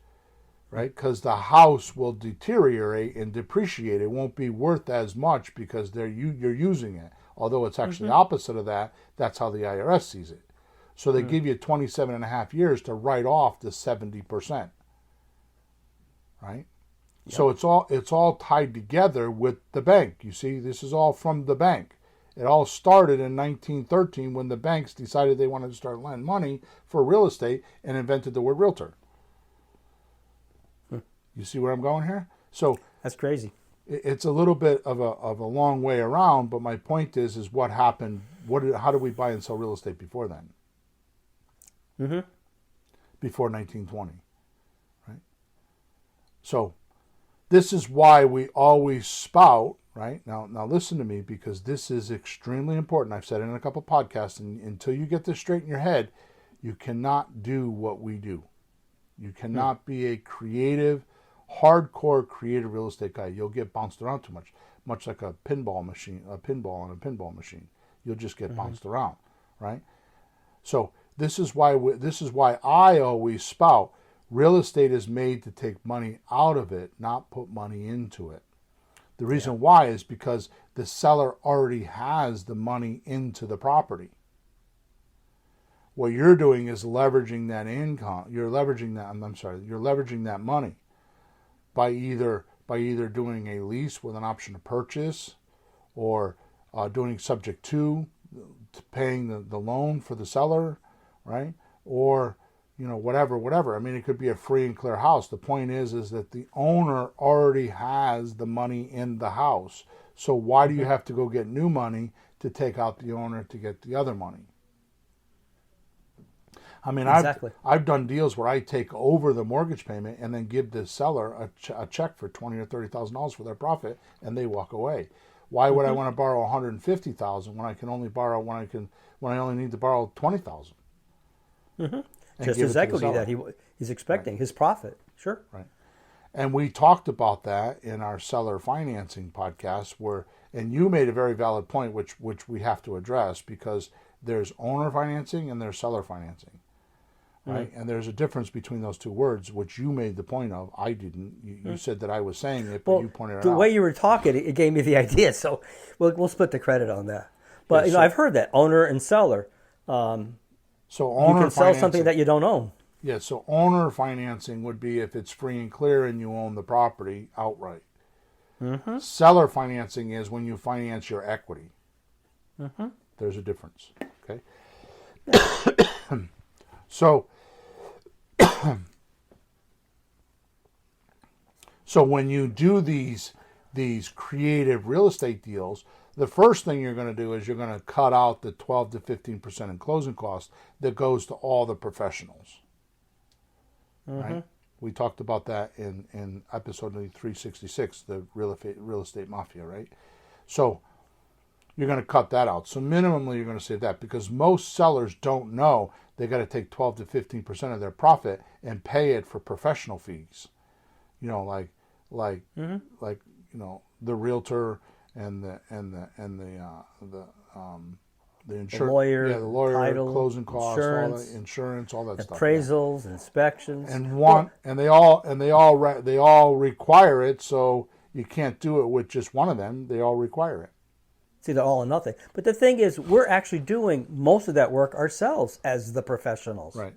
right? Because the house will deteriorate and depreciate. It won't be worth as much because you're using it. Although it's actually opposite of that, that's how the IRS sees it. So they give you 27 and a half years to write off the 70%, right? Yep. So it's all tied together with the bank. You see, this is all from the bank. It all started in 1913 when the banks decided they wanted to start lending money for real estate and invented the word realtor. You see where I'm going here? So that's crazy. It's a little bit of a long way around, but my point is what happened. How did we buy and sell real estate before then? Mm-hmm. Before 1920, right? So this is why we always spout, right? Now listen to me, because this is extremely important. I've said it in a couple podcasts, and until you get this straight in your head, you cannot do what we do. You cannot be a creative, hardcore creative real estate guy. You'll get bounced around too much like a pinball machine, a pinball on a pinball machine. You'll just get bounced around, right? So this is why I always spout real estate is made to take money out of it, not put money into it. The reason why is because the seller already has the money into the property. What you're doing is leveraging that income. You're leveraging that money by either doing a lease with an option to purchase, or doing subject to paying the loan for the seller, right? Or whatever. I mean, it could be a free and clear house. The point is that the owner already has the money in the house. So why do you have to go get new money to take out the owner to get the other money? I mean, Exactly. I've done deals where I take over the mortgage payment and then give the seller a check for $20,000 or $30,000 for their profit, and they walk away. Why would I want to borrow $150,000 when I can only borrow when I only need to borrow $20,000? Just his equity that he's expecting, his profit. Sure. Right. And we talked about that in our seller financing podcast, and you made a very valid point, which we have to address, because there's owner financing and there's seller financing. Right. And there's a difference between those two words, which you made the point of. I didn't. You said that I was saying it, but you pointed it out. The way you were talking, it gave me the idea. So we'll split the credit on that. But I've heard that owner and seller. So you can sell something that you don't own. Yeah. So owner financing would be if it's free and clear and you own the property outright. Seller financing is when you finance your equity. There's a difference. Okay. So when you do these creative real estate deals, the first thing you're going to do is you're going to cut out the 12 to 15% in closing costs that goes to all the professionals. Right? We talked about that in episode 366, the real estate mafia, right? So you're going to cut that out. So minimally you're going to save that, because most sellers don't know they got to take 12 to 15% of their profit and pay it for professional fees. Like the realtor and the insurance, the lawyer, the lawyer, title, closing costs, insurance, all that stuff, appraisals, inspections, and they all require it. So you can't do it with just one of them. They all require it. It's either all or nothing. But the thing is, we're actually doing most of that work ourselves as the professionals. Right.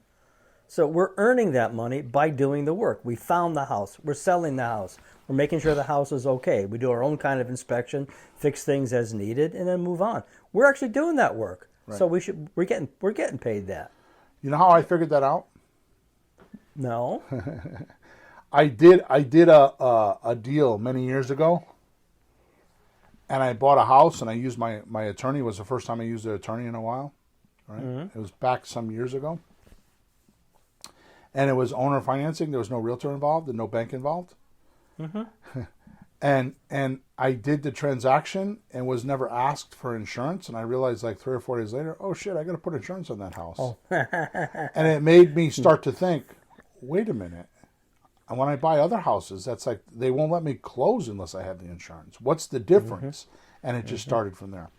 So we're earning that money by doing the work. We found the house. We're selling the house. We're making sure the house is okay. We do our own kind of inspection, fix things as needed, and then move on. We're actually doing that work. Right. So we're getting paid that. You know how I figured that out? No. I did a deal many years ago. And I bought a house, and I used my attorney. It was the first time I used an attorney in a while. Right? It was back some years ago. And it was owner financing. There was no realtor involved and no bank involved. And I did the transaction and was never asked for insurance. And I realized like 3 or 4 days later, oh shit, I got to put insurance on that house. Oh. And it made me start to think, wait a minute. And when I buy other houses, that's like, they won't let me close unless I have the insurance. What's the difference? And it just started from there.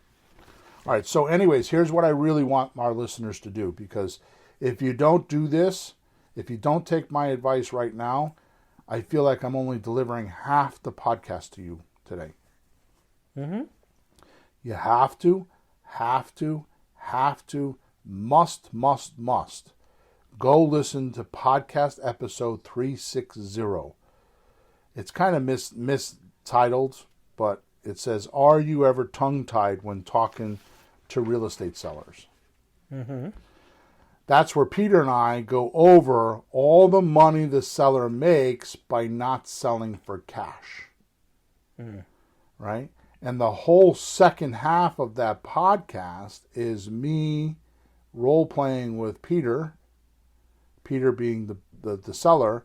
All right. So anyways, here's what I really want our listeners to do, because if you don't do this, if you don't take my advice right now, I feel like I'm only delivering half the podcast to you today. You have to, must go listen to podcast episode 360. It's kind of mistitled, but it says, "Are you ever tongue-tied when talking to real estate sellers?" That's where Peter and I go over all the money the seller makes by not selling for cash. Right? And the whole second half of that podcast is me role-playing with Peter being the seller,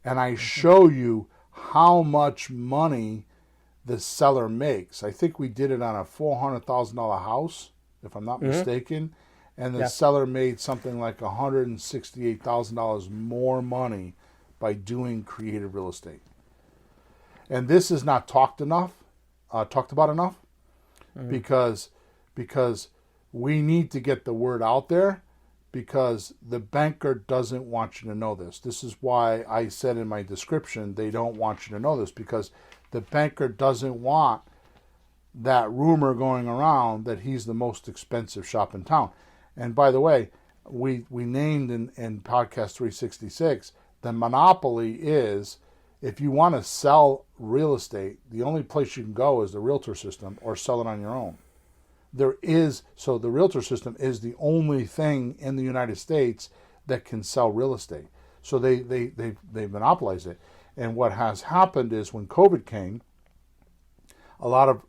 and I show you how much money the seller makes. I think we did it on a $400,000 house, if I'm not mistaken, and the seller made something like $168,000 more money by doing creative real estate. And this is not talked about enough, because we need to get the word out there, because the banker doesn't want you to know this. This is why I said in my description, they don't want you to know this, because the banker doesn't want that rumor going around that he's the most expensive shop in town. And by the way, we named in podcast 366, the monopoly is, if you want to sell real estate, the only place you can go is the Realtor system, or sell it on your own. So the Realtor system is the only thing in the United States that can sell real estate. So they monopolize it. And what has happened is, when COVID came, a lot of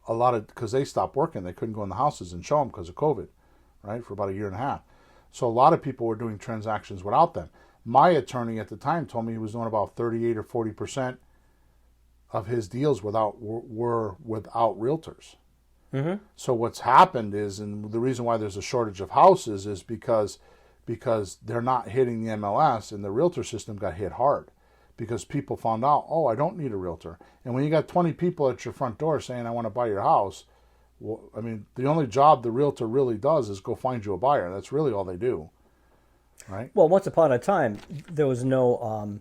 because they stopped working, they couldn't go in the houses and show them because of COVID, right, for about a year and a half. So a lot of people were doing transactions without them. My attorney at the time told me he was doing about 38 or 40% of his deals were without realtors. Mm-hmm. So what's happened is, and the reason why there's a shortage of houses is because they're not hitting the MLS, and the realtor system got hit hard, because people found out, oh, I don't need a realtor. And when you got 20 people at your front door saying, I want to buy your house, well, I mean, the only job the realtor really does is go find you a buyer. That's really all they do, right? Well, once upon a time, there was no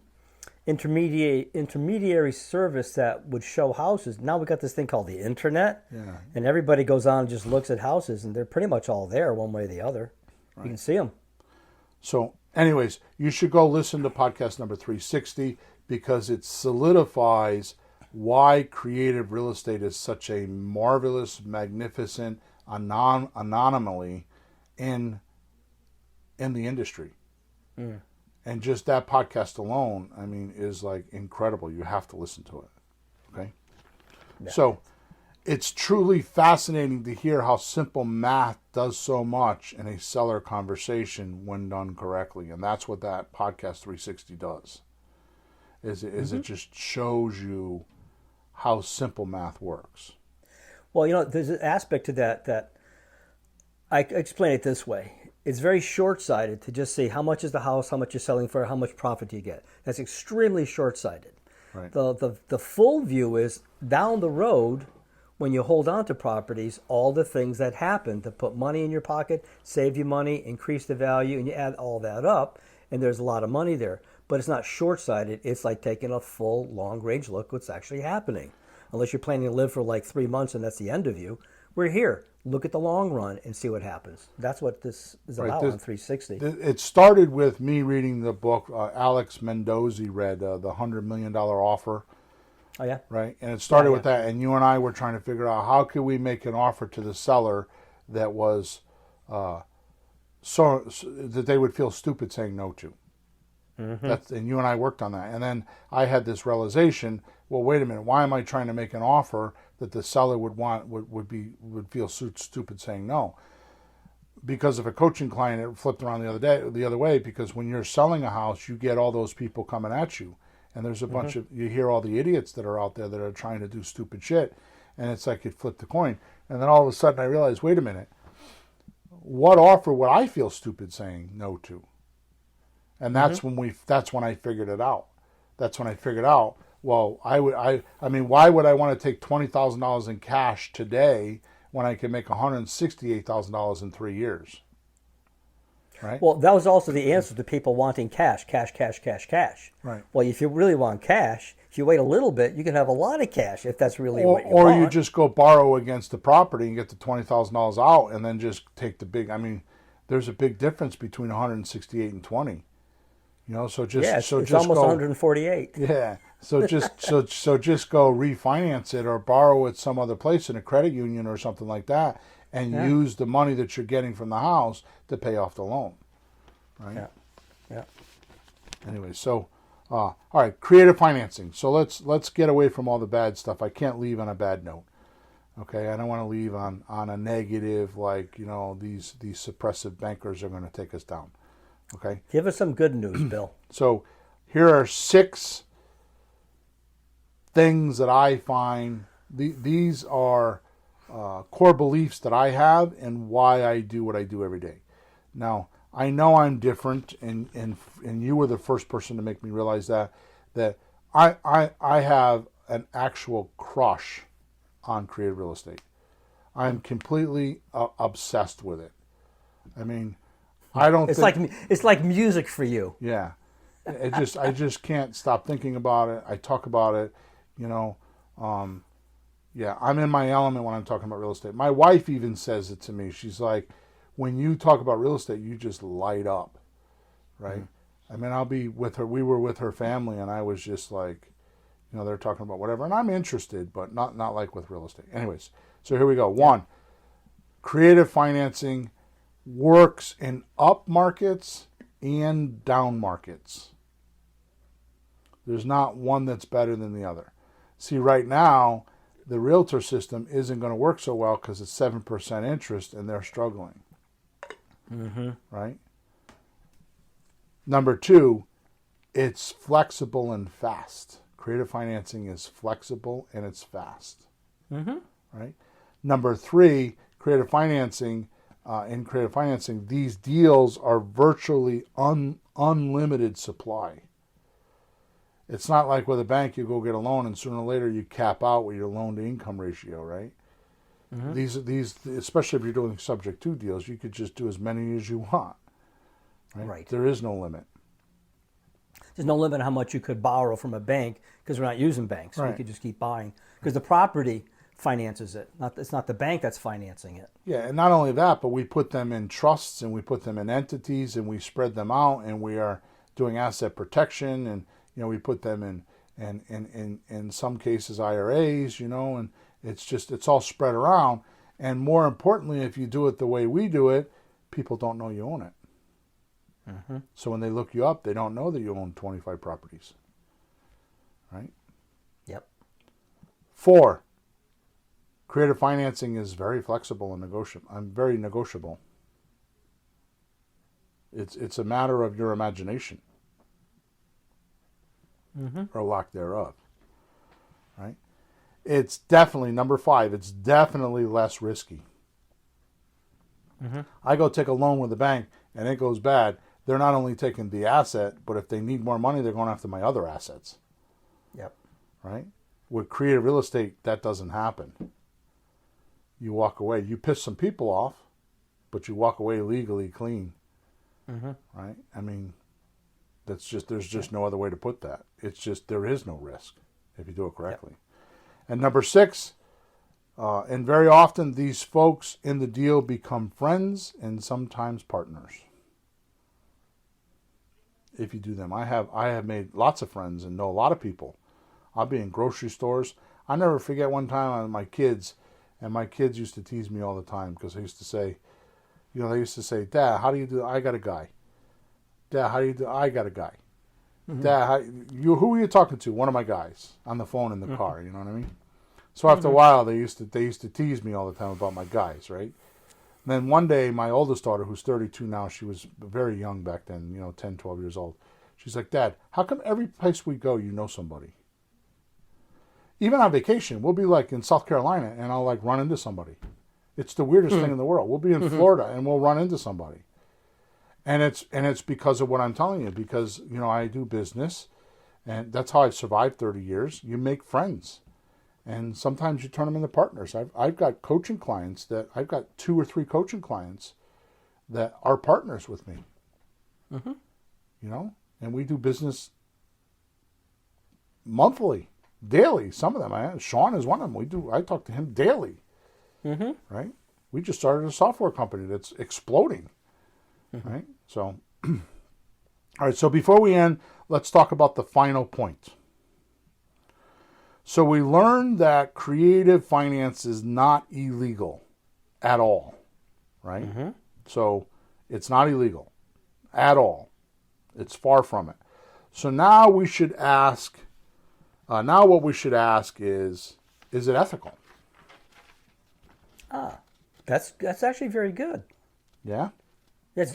intermediary service that would show houses. Now we got this thing called the internet, and everybody goes on and just looks at houses, and they're pretty much all there one way or the other. Right. You can see them. So anyways, you should go listen to podcast number 360, because it solidifies why creative real estate is such a marvelous, magnificent anomaly in the industry. Mm. And just that podcast alone, I mean, is like incredible. You have to listen to it. Okay? Yeah. So it's truly fascinating to hear how simple math does so much in a seller conversation when done correctly. And that's what that podcast 360 does. It just shows you how simple math works. Well, there's an aspect to that I explain it this way. It's very short-sighted to just say how much is the house, how much you're selling for, how much profit do you get. That's extremely short-sighted. Right. The full view is down the road, when you hold on to properties, all the things that happen to put money in your pocket, save you money, increase the value, and you add all that up, and there's a lot of money there. But it's not short-sighted. It's like taking a full, long-range look what's actually happening. Unless you're planning to live for like 3 months and that's the end of you. We're here. Look at the long run and see what happens. That's what this is about on 360. It started with me reading the book Alex Mendoza read, The $100 Million Offer. Oh, yeah? Right? And it started with that. And you and I were trying to figure out, how could we make an offer to the seller that was so that they would feel stupid saying no to. Mm-hmm. And you and I worked on that. And then I had this realization, well, wait a minute, why am I trying to make an offer that the seller would feel stupid saying no? Because of a coaching client, it flipped around the other way, because when you're selling a house, you get all those people coming at you. And there's a bunch of, you hear all the idiots that are out there that are trying to do stupid shit. And it's like it flipped the coin. And then all of a sudden I realized, wait a minute, what offer would I feel stupid saying no to? And that's when I figured it out. That's when I figured out, well, I mean, why would I want to take $20,000 in cash today when I can make $168,000 in 3 years? Right? Well, that was also the answer to people wanting cash. Right. Well, if you really want cash, if you wait a little bit, you can have a lot of cash if that's really what you want. Or you just go borrow against the property and get the $20,000 out, and then just take the big. I mean, there's a big difference between 168 and 20. So just it's almost 148. Yeah. So just just go refinance it or borrow it some other place in a credit union or something like that, and use the money that you're getting from the house to pay off the loan. Right? Yeah. Anyway, so all right, creative financing. So let's get away from all the bad stuff. I can't leave on a bad note. Okay, I don't want to leave on a negative, like, these suppressive bankers are going to take us down. Okay. Give us some good news, Bill. So here are 6 things that I find. These are core beliefs that I have and why I do what I do every day. Now, I know I'm different, and you were the first person to make me realize that. that I have an actual crush on creative real estate. I'm completely obsessed with it. I mean, I don't. It's like music for you. Yeah, I just can't stop thinking about it. I talk about it, you know. Yeah, I'm in my element when I'm talking about real estate. My wife even says it to me. She's like, when you talk about real estate, you just light up, right? Mm-hmm. I mean, I'll be with her. We were with her family, and I was just like, you know, they're talking about whatever, and I'm interested, but not like with real estate. Anyways, so here we go. One, creative financing works in up markets and down markets. There's not one that's better than the other. See, right now, the Realtor system isn't going to work so well because it's 7% interest and they're struggling. Mm-hmm. Right? Number two, it's flexible and fast. Creative financing is flexible and it's fast. Mm-hmm. Right? Number three, creative financing. In creative financing, these deals are virtually unlimited supply. It's not like with a bank, you go get a loan and sooner or later you cap out with your loan to income ratio, right? Mm-hmm. These, especially if you're doing subject to deals, you could just do as many as you want. Right? There is no limit. There's no limit on how much you could borrow from a bank because we're not using banks. So we could just keep buying because the property finances it. It's not the bank that's financing it. Yeah, and not only that, but we put them in trusts and we put them in entities and we spread them out and we are doing asset protection and we put them in some cases IRAs, and it's all spread around. And more importantly, if you do it the way we do it, people don't know you own it. Mm-hmm. So when they look you up, they don't know that you own 25 properties. Right? Yep. 4, creative financing is very flexible and negotiable. Very negotiable. It's a matter of your imagination. Mm-hmm. Or lack thereof, right? It's definitely, number 5, it's definitely less risky. Mm-hmm. I go take a loan with the bank and it goes bad. They're not only taking the asset, but if they need more money, they're going after my other assets. Yep. Right? With creative real estate, that doesn't happen. You walk away. You piss some people off, but you walk away legally clean. Mm-hmm. Right? I mean, there's just no other way to put that. It's just, there is no risk if you do it correctly. Yep. And number 6, and very often these folks in the deal become friends and sometimes partners. If you do them. I have made lots of friends and know a lot of people. I'll be in grocery stores. I never forget one time with my kids, and my kids used to tease me all the time because they used to say, Dad, how do you do? I got a guy. Dad, how do you do? I got a guy. Mm-hmm. Dad, who are you talking to? One of my guys on the phone in the car. You know what I mean? So after a while, they used to tease me all the time about my guys, right? And then one day, my oldest daughter, who's 32 now, she was very young back then, 10, 12 years old. She's like, Dad, how come every place we go, you know somebody? Even on vacation, we'll be like in South Carolina, and I'll like run into somebody. It's the weirdest thing in the world. We'll be in Florida, and we'll run into somebody. And it's because of what I'm telling you, because, I do business, and that's how I've survived 30 years. You make friends, and sometimes you turn them into partners. I've got coaching clients I've got 2 or 3 coaching clients that are partners with me. Mm-hmm. And we do business monthly, daily. Some of them, Sean is one of them. I talk to him daily. Mm-hmm. Right? We just started a software company that's exploding. Mm-hmm. Right? So, all right. So before we end, let's talk about the final point. So we learned that creative finance is not illegal at all. Right? Mm-hmm. So it's not illegal at all. It's far from it. So now we should ask. Now what we should ask is it ethical? That's actually very good. Yeah?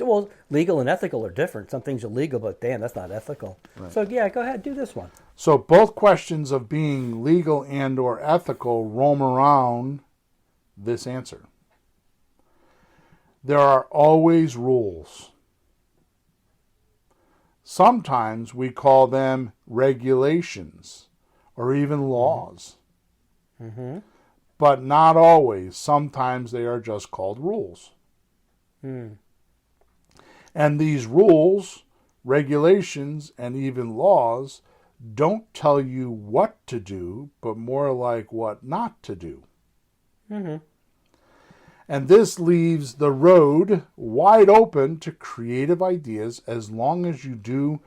Well, legal and ethical are different. Some things are legal, but damn, that's not ethical. Right. So yeah, go ahead, do this one. So both questions of being legal and or ethical roam around this answer. There are always rules. Sometimes we call them regulations or even laws. Mm-hmm. But not always. Sometimes they are just called rules. Mm. And these rules, regulations, and even laws don't tell you what to do, but more like what not to do. Mm-hmm. And this leaves the road wide open to creative ideas as long as you do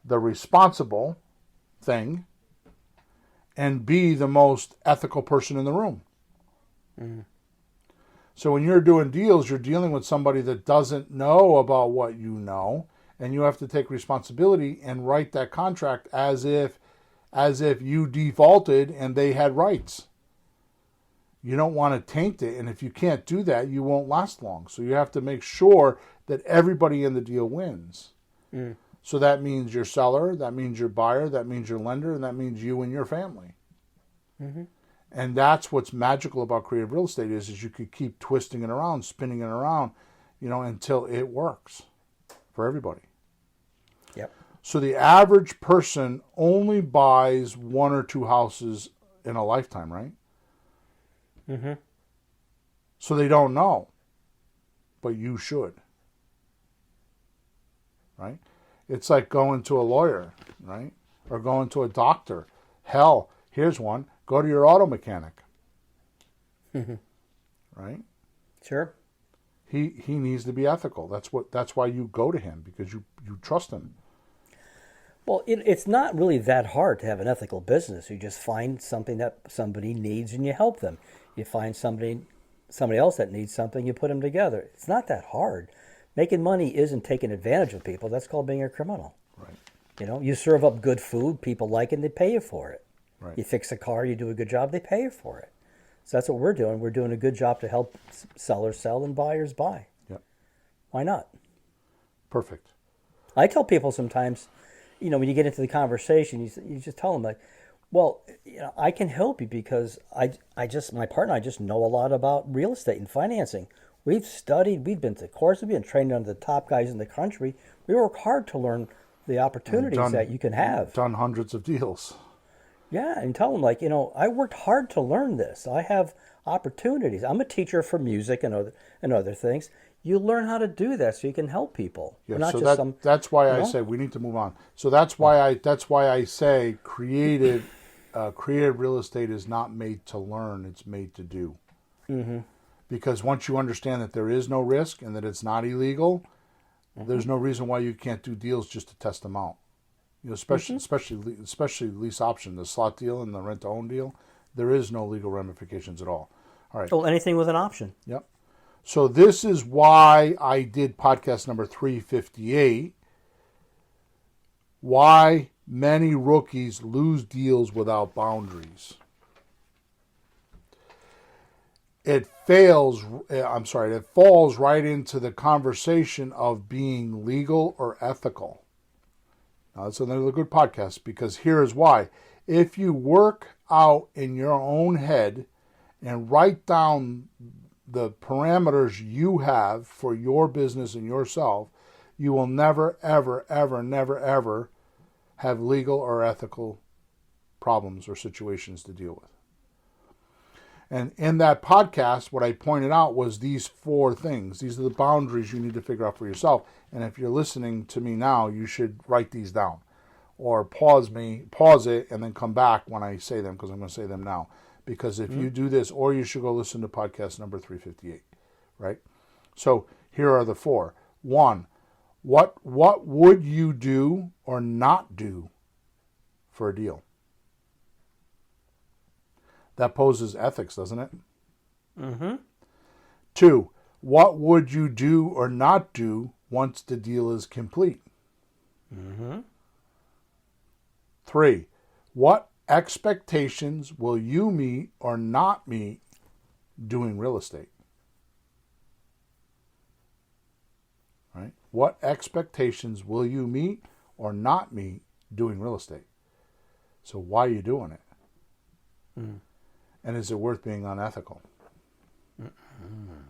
the responsible thing and be the most ethical person in the room. Mm. So when you're doing deals, you're dealing with somebody that doesn't know about what you know, and you have to take responsibility and write that contract as if you defaulted and they had rights. You don't want to taint it, and if you can't do that, you won't last long. So you have to make sure that everybody in the deal wins. Mm. So that means your seller, that means your buyer, that means your lender, and that means you and your family. Mm-hmm. And that's what's magical about creative real estate is you could keep twisting it around, spinning it around, until it works for everybody. Yep. So the average person only buys one or two houses in a lifetime, right? Mm-hmm. So they don't know, but you should, right? It's like going to a lawyer, right? Or going to a doctor. Hell, here's one. Go to your auto mechanic, right? Sure. He needs to be ethical. That's why you go to him, because you trust him. Well, it's not really that hard to have an ethical business. You just find something that somebody needs and you help them. You find somebody else that needs something, you put them together. It's not that hard. Making money isn't taking advantage of people. That's called being a criminal. Right. You serve up good food, people like it, and they pay you for it. Right. You fix a car, you do a good job, they pay you for it. So that's what we're doing. We're doing a good job to help sellers sell and buyers buy. Yep. Why not? Perfect. I tell people sometimes, when you get into the conversation, you just tell them, like, well, I can help you because my partner and I just know a lot about real estate and financing. We've studied, we've been to courses, we've been trained under the top guys in the country. We work hard to learn the opportunities that you can have. Done hundreds of deals. Yeah, and tell them, like, I worked hard to learn this. I have opportunities. I'm a teacher for music and other things. You learn how to do that so you can help people. Yeah, not so just that's why I say we need to move on. So that's why I say creative real estate is not made to learn; it's made to do. Mm-hmm. Because once you understand that there is no risk and that it's not illegal, there's no reason why you can't do deals just to test them out. Especially lease option, the slot deal and the rent to own deal, there is no legal ramifications at all. All right. Well, anything with an option. Yep. So this is why I did podcast number 358. Why many rookies lose deals without boundaries. It falls right into the conversation of being legal or ethical. Now, that's another good podcast, because here is why. If you work out in your own head and write down the parameters you have for your business and yourself, you will never, ever, ever, never, ever have legal or ethical problems or situations to deal with. And in that podcast, what I pointed out was these 4 things. These are the boundaries you need to figure out for yourself. And if you're listening to me now, you should write these down. Or pause it, and then come back when I say them, because I'm going to say them now. Because if you do this, or you should go listen to podcast number 358, right? So here are the 4. 1, what would you do or not do for a deal? That poses ethics, doesn't it? Mm-hmm. 2, what would you do or not do once the deal is complete? Mm-hmm. 3, what expectations will you meet or not meet doing real estate? Right? What expectations will you meet or not meet doing real estate? So why are you doing it? Mm. And is it worth being unethical? Mm-hmm.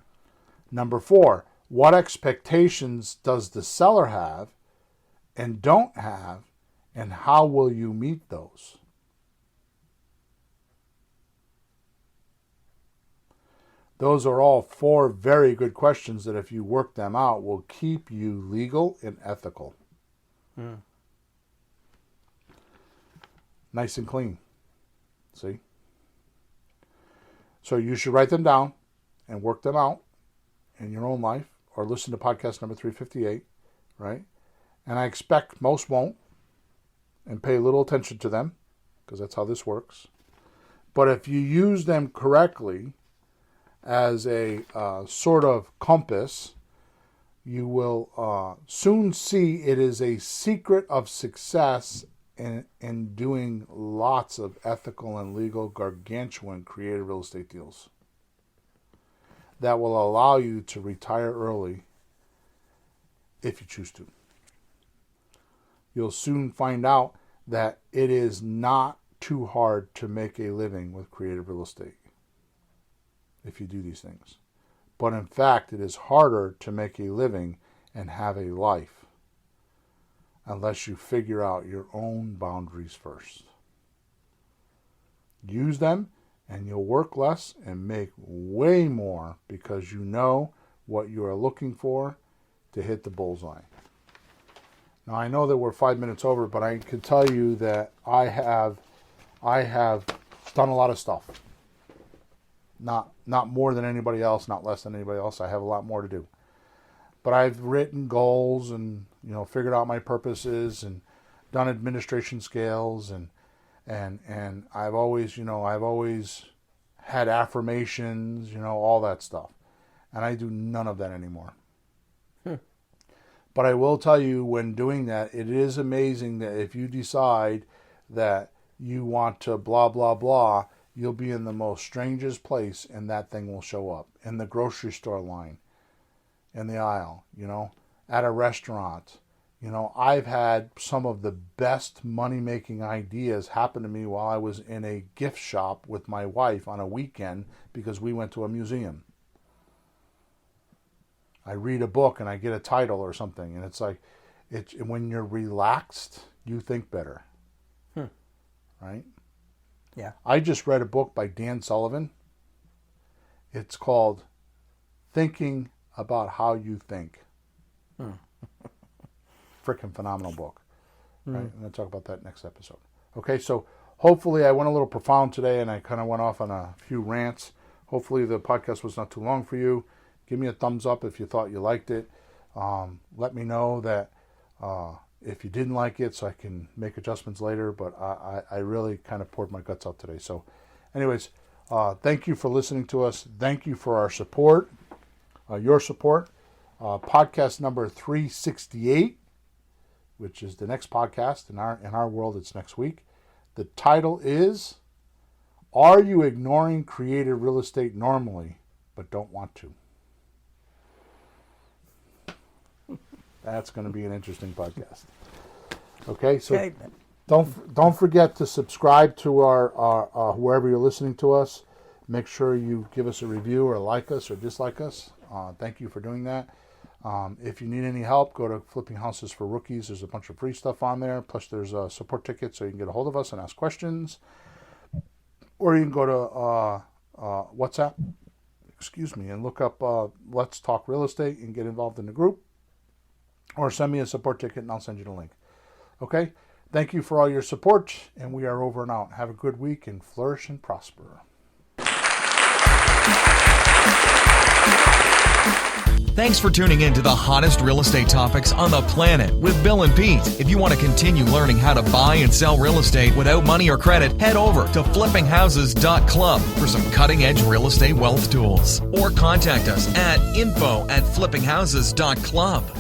Number 4, what expectations does the seller have, and don't have, and how will you meet those? Those are all 4 very good questions that if you work them out will keep you legal and ethical. Nice and clean. See? So you should write them down and work them out in your own life, or listen to podcast number 358, right? And I expect most won't and pay little attention to them, because that's how this works. But if you use them correctly as a sort of compass, you will soon see it is a secret of success in doing lots of ethical and legal gargantuan creative real estate deals that will allow you to retire early if you choose to. You'll soon find out that it is not too hard to make a living with creative real estate if you do these things. But in fact, it is harder to make a living and have a life unless you figure out your own boundaries first. Use them and you'll work less and make way more, because you know what you are looking for to hit the bullseye. Now, I know that we're 5 minutes over, but I can tell you that I have done a lot of stuff. Not more than anybody else, not less than anybody else. I have a lot more to do. But I've written goals and, figured out my purposes and done administration scales and I've always had affirmations, all that stuff. And I do none of that anymore. But I will tell you, when doing that, it is amazing that if you decide that you want to blah, blah, blah, you'll be in the most strangest place and that thing will show up. In the grocery store line, in the aisle, at a restaurant. I've had some of the best money-making ideas happen to me while I was in a gift shop with my wife on a weekend because we went to a museum. I read a book and I get a title or something, and it's like, when you're relaxed, you think better. Right? Yeah. I just read a book by Dan Sullivan. It's called Thinking About How You Think. Freaking phenomenal book. Right? I'm going to talk about that next episode. Okay, so hopefully I went a little profound today and I kind of went off on a few rants. Hopefully the podcast was not too long for you. Give me a thumbs up if you thought you liked it. Let me know that if you didn't like it so I can make adjustments later, but I really kind of poured my guts out today. So anyways, thank you for listening to us. Thank you for our support, your support. Podcast number 368, which is the next podcast. In our world, it's next week. The title is, Are You Ignoring Creative Real Estate Normally But Don't Want to? That's going to be an interesting podcast. Okay, so don't forget to subscribe to our wherever you're listening to us. Make sure you give us a review or like us or dislike us. Thank you for doing that. If you need any help, go to Flipping Houses for Rookies. There's a bunch of free stuff on there. Plus, there's a support ticket so you can get a hold of us and ask questions. Or you can go to WhatsApp, and look up Let's Talk Real Estate and get involved in the group. Or send me a support ticket and I'll send you the link. Okay? Thank you for all your support, and we are over and out. Have a good week and flourish and prosper. Thanks for tuning in to the hottest real estate topics on the planet with Bill and Pete. If you want to continue learning how to buy and sell real estate without money or credit, head over to flippinghouses.club for some cutting-edge real estate wealth tools. Or contact us at info@flippinghouses.club.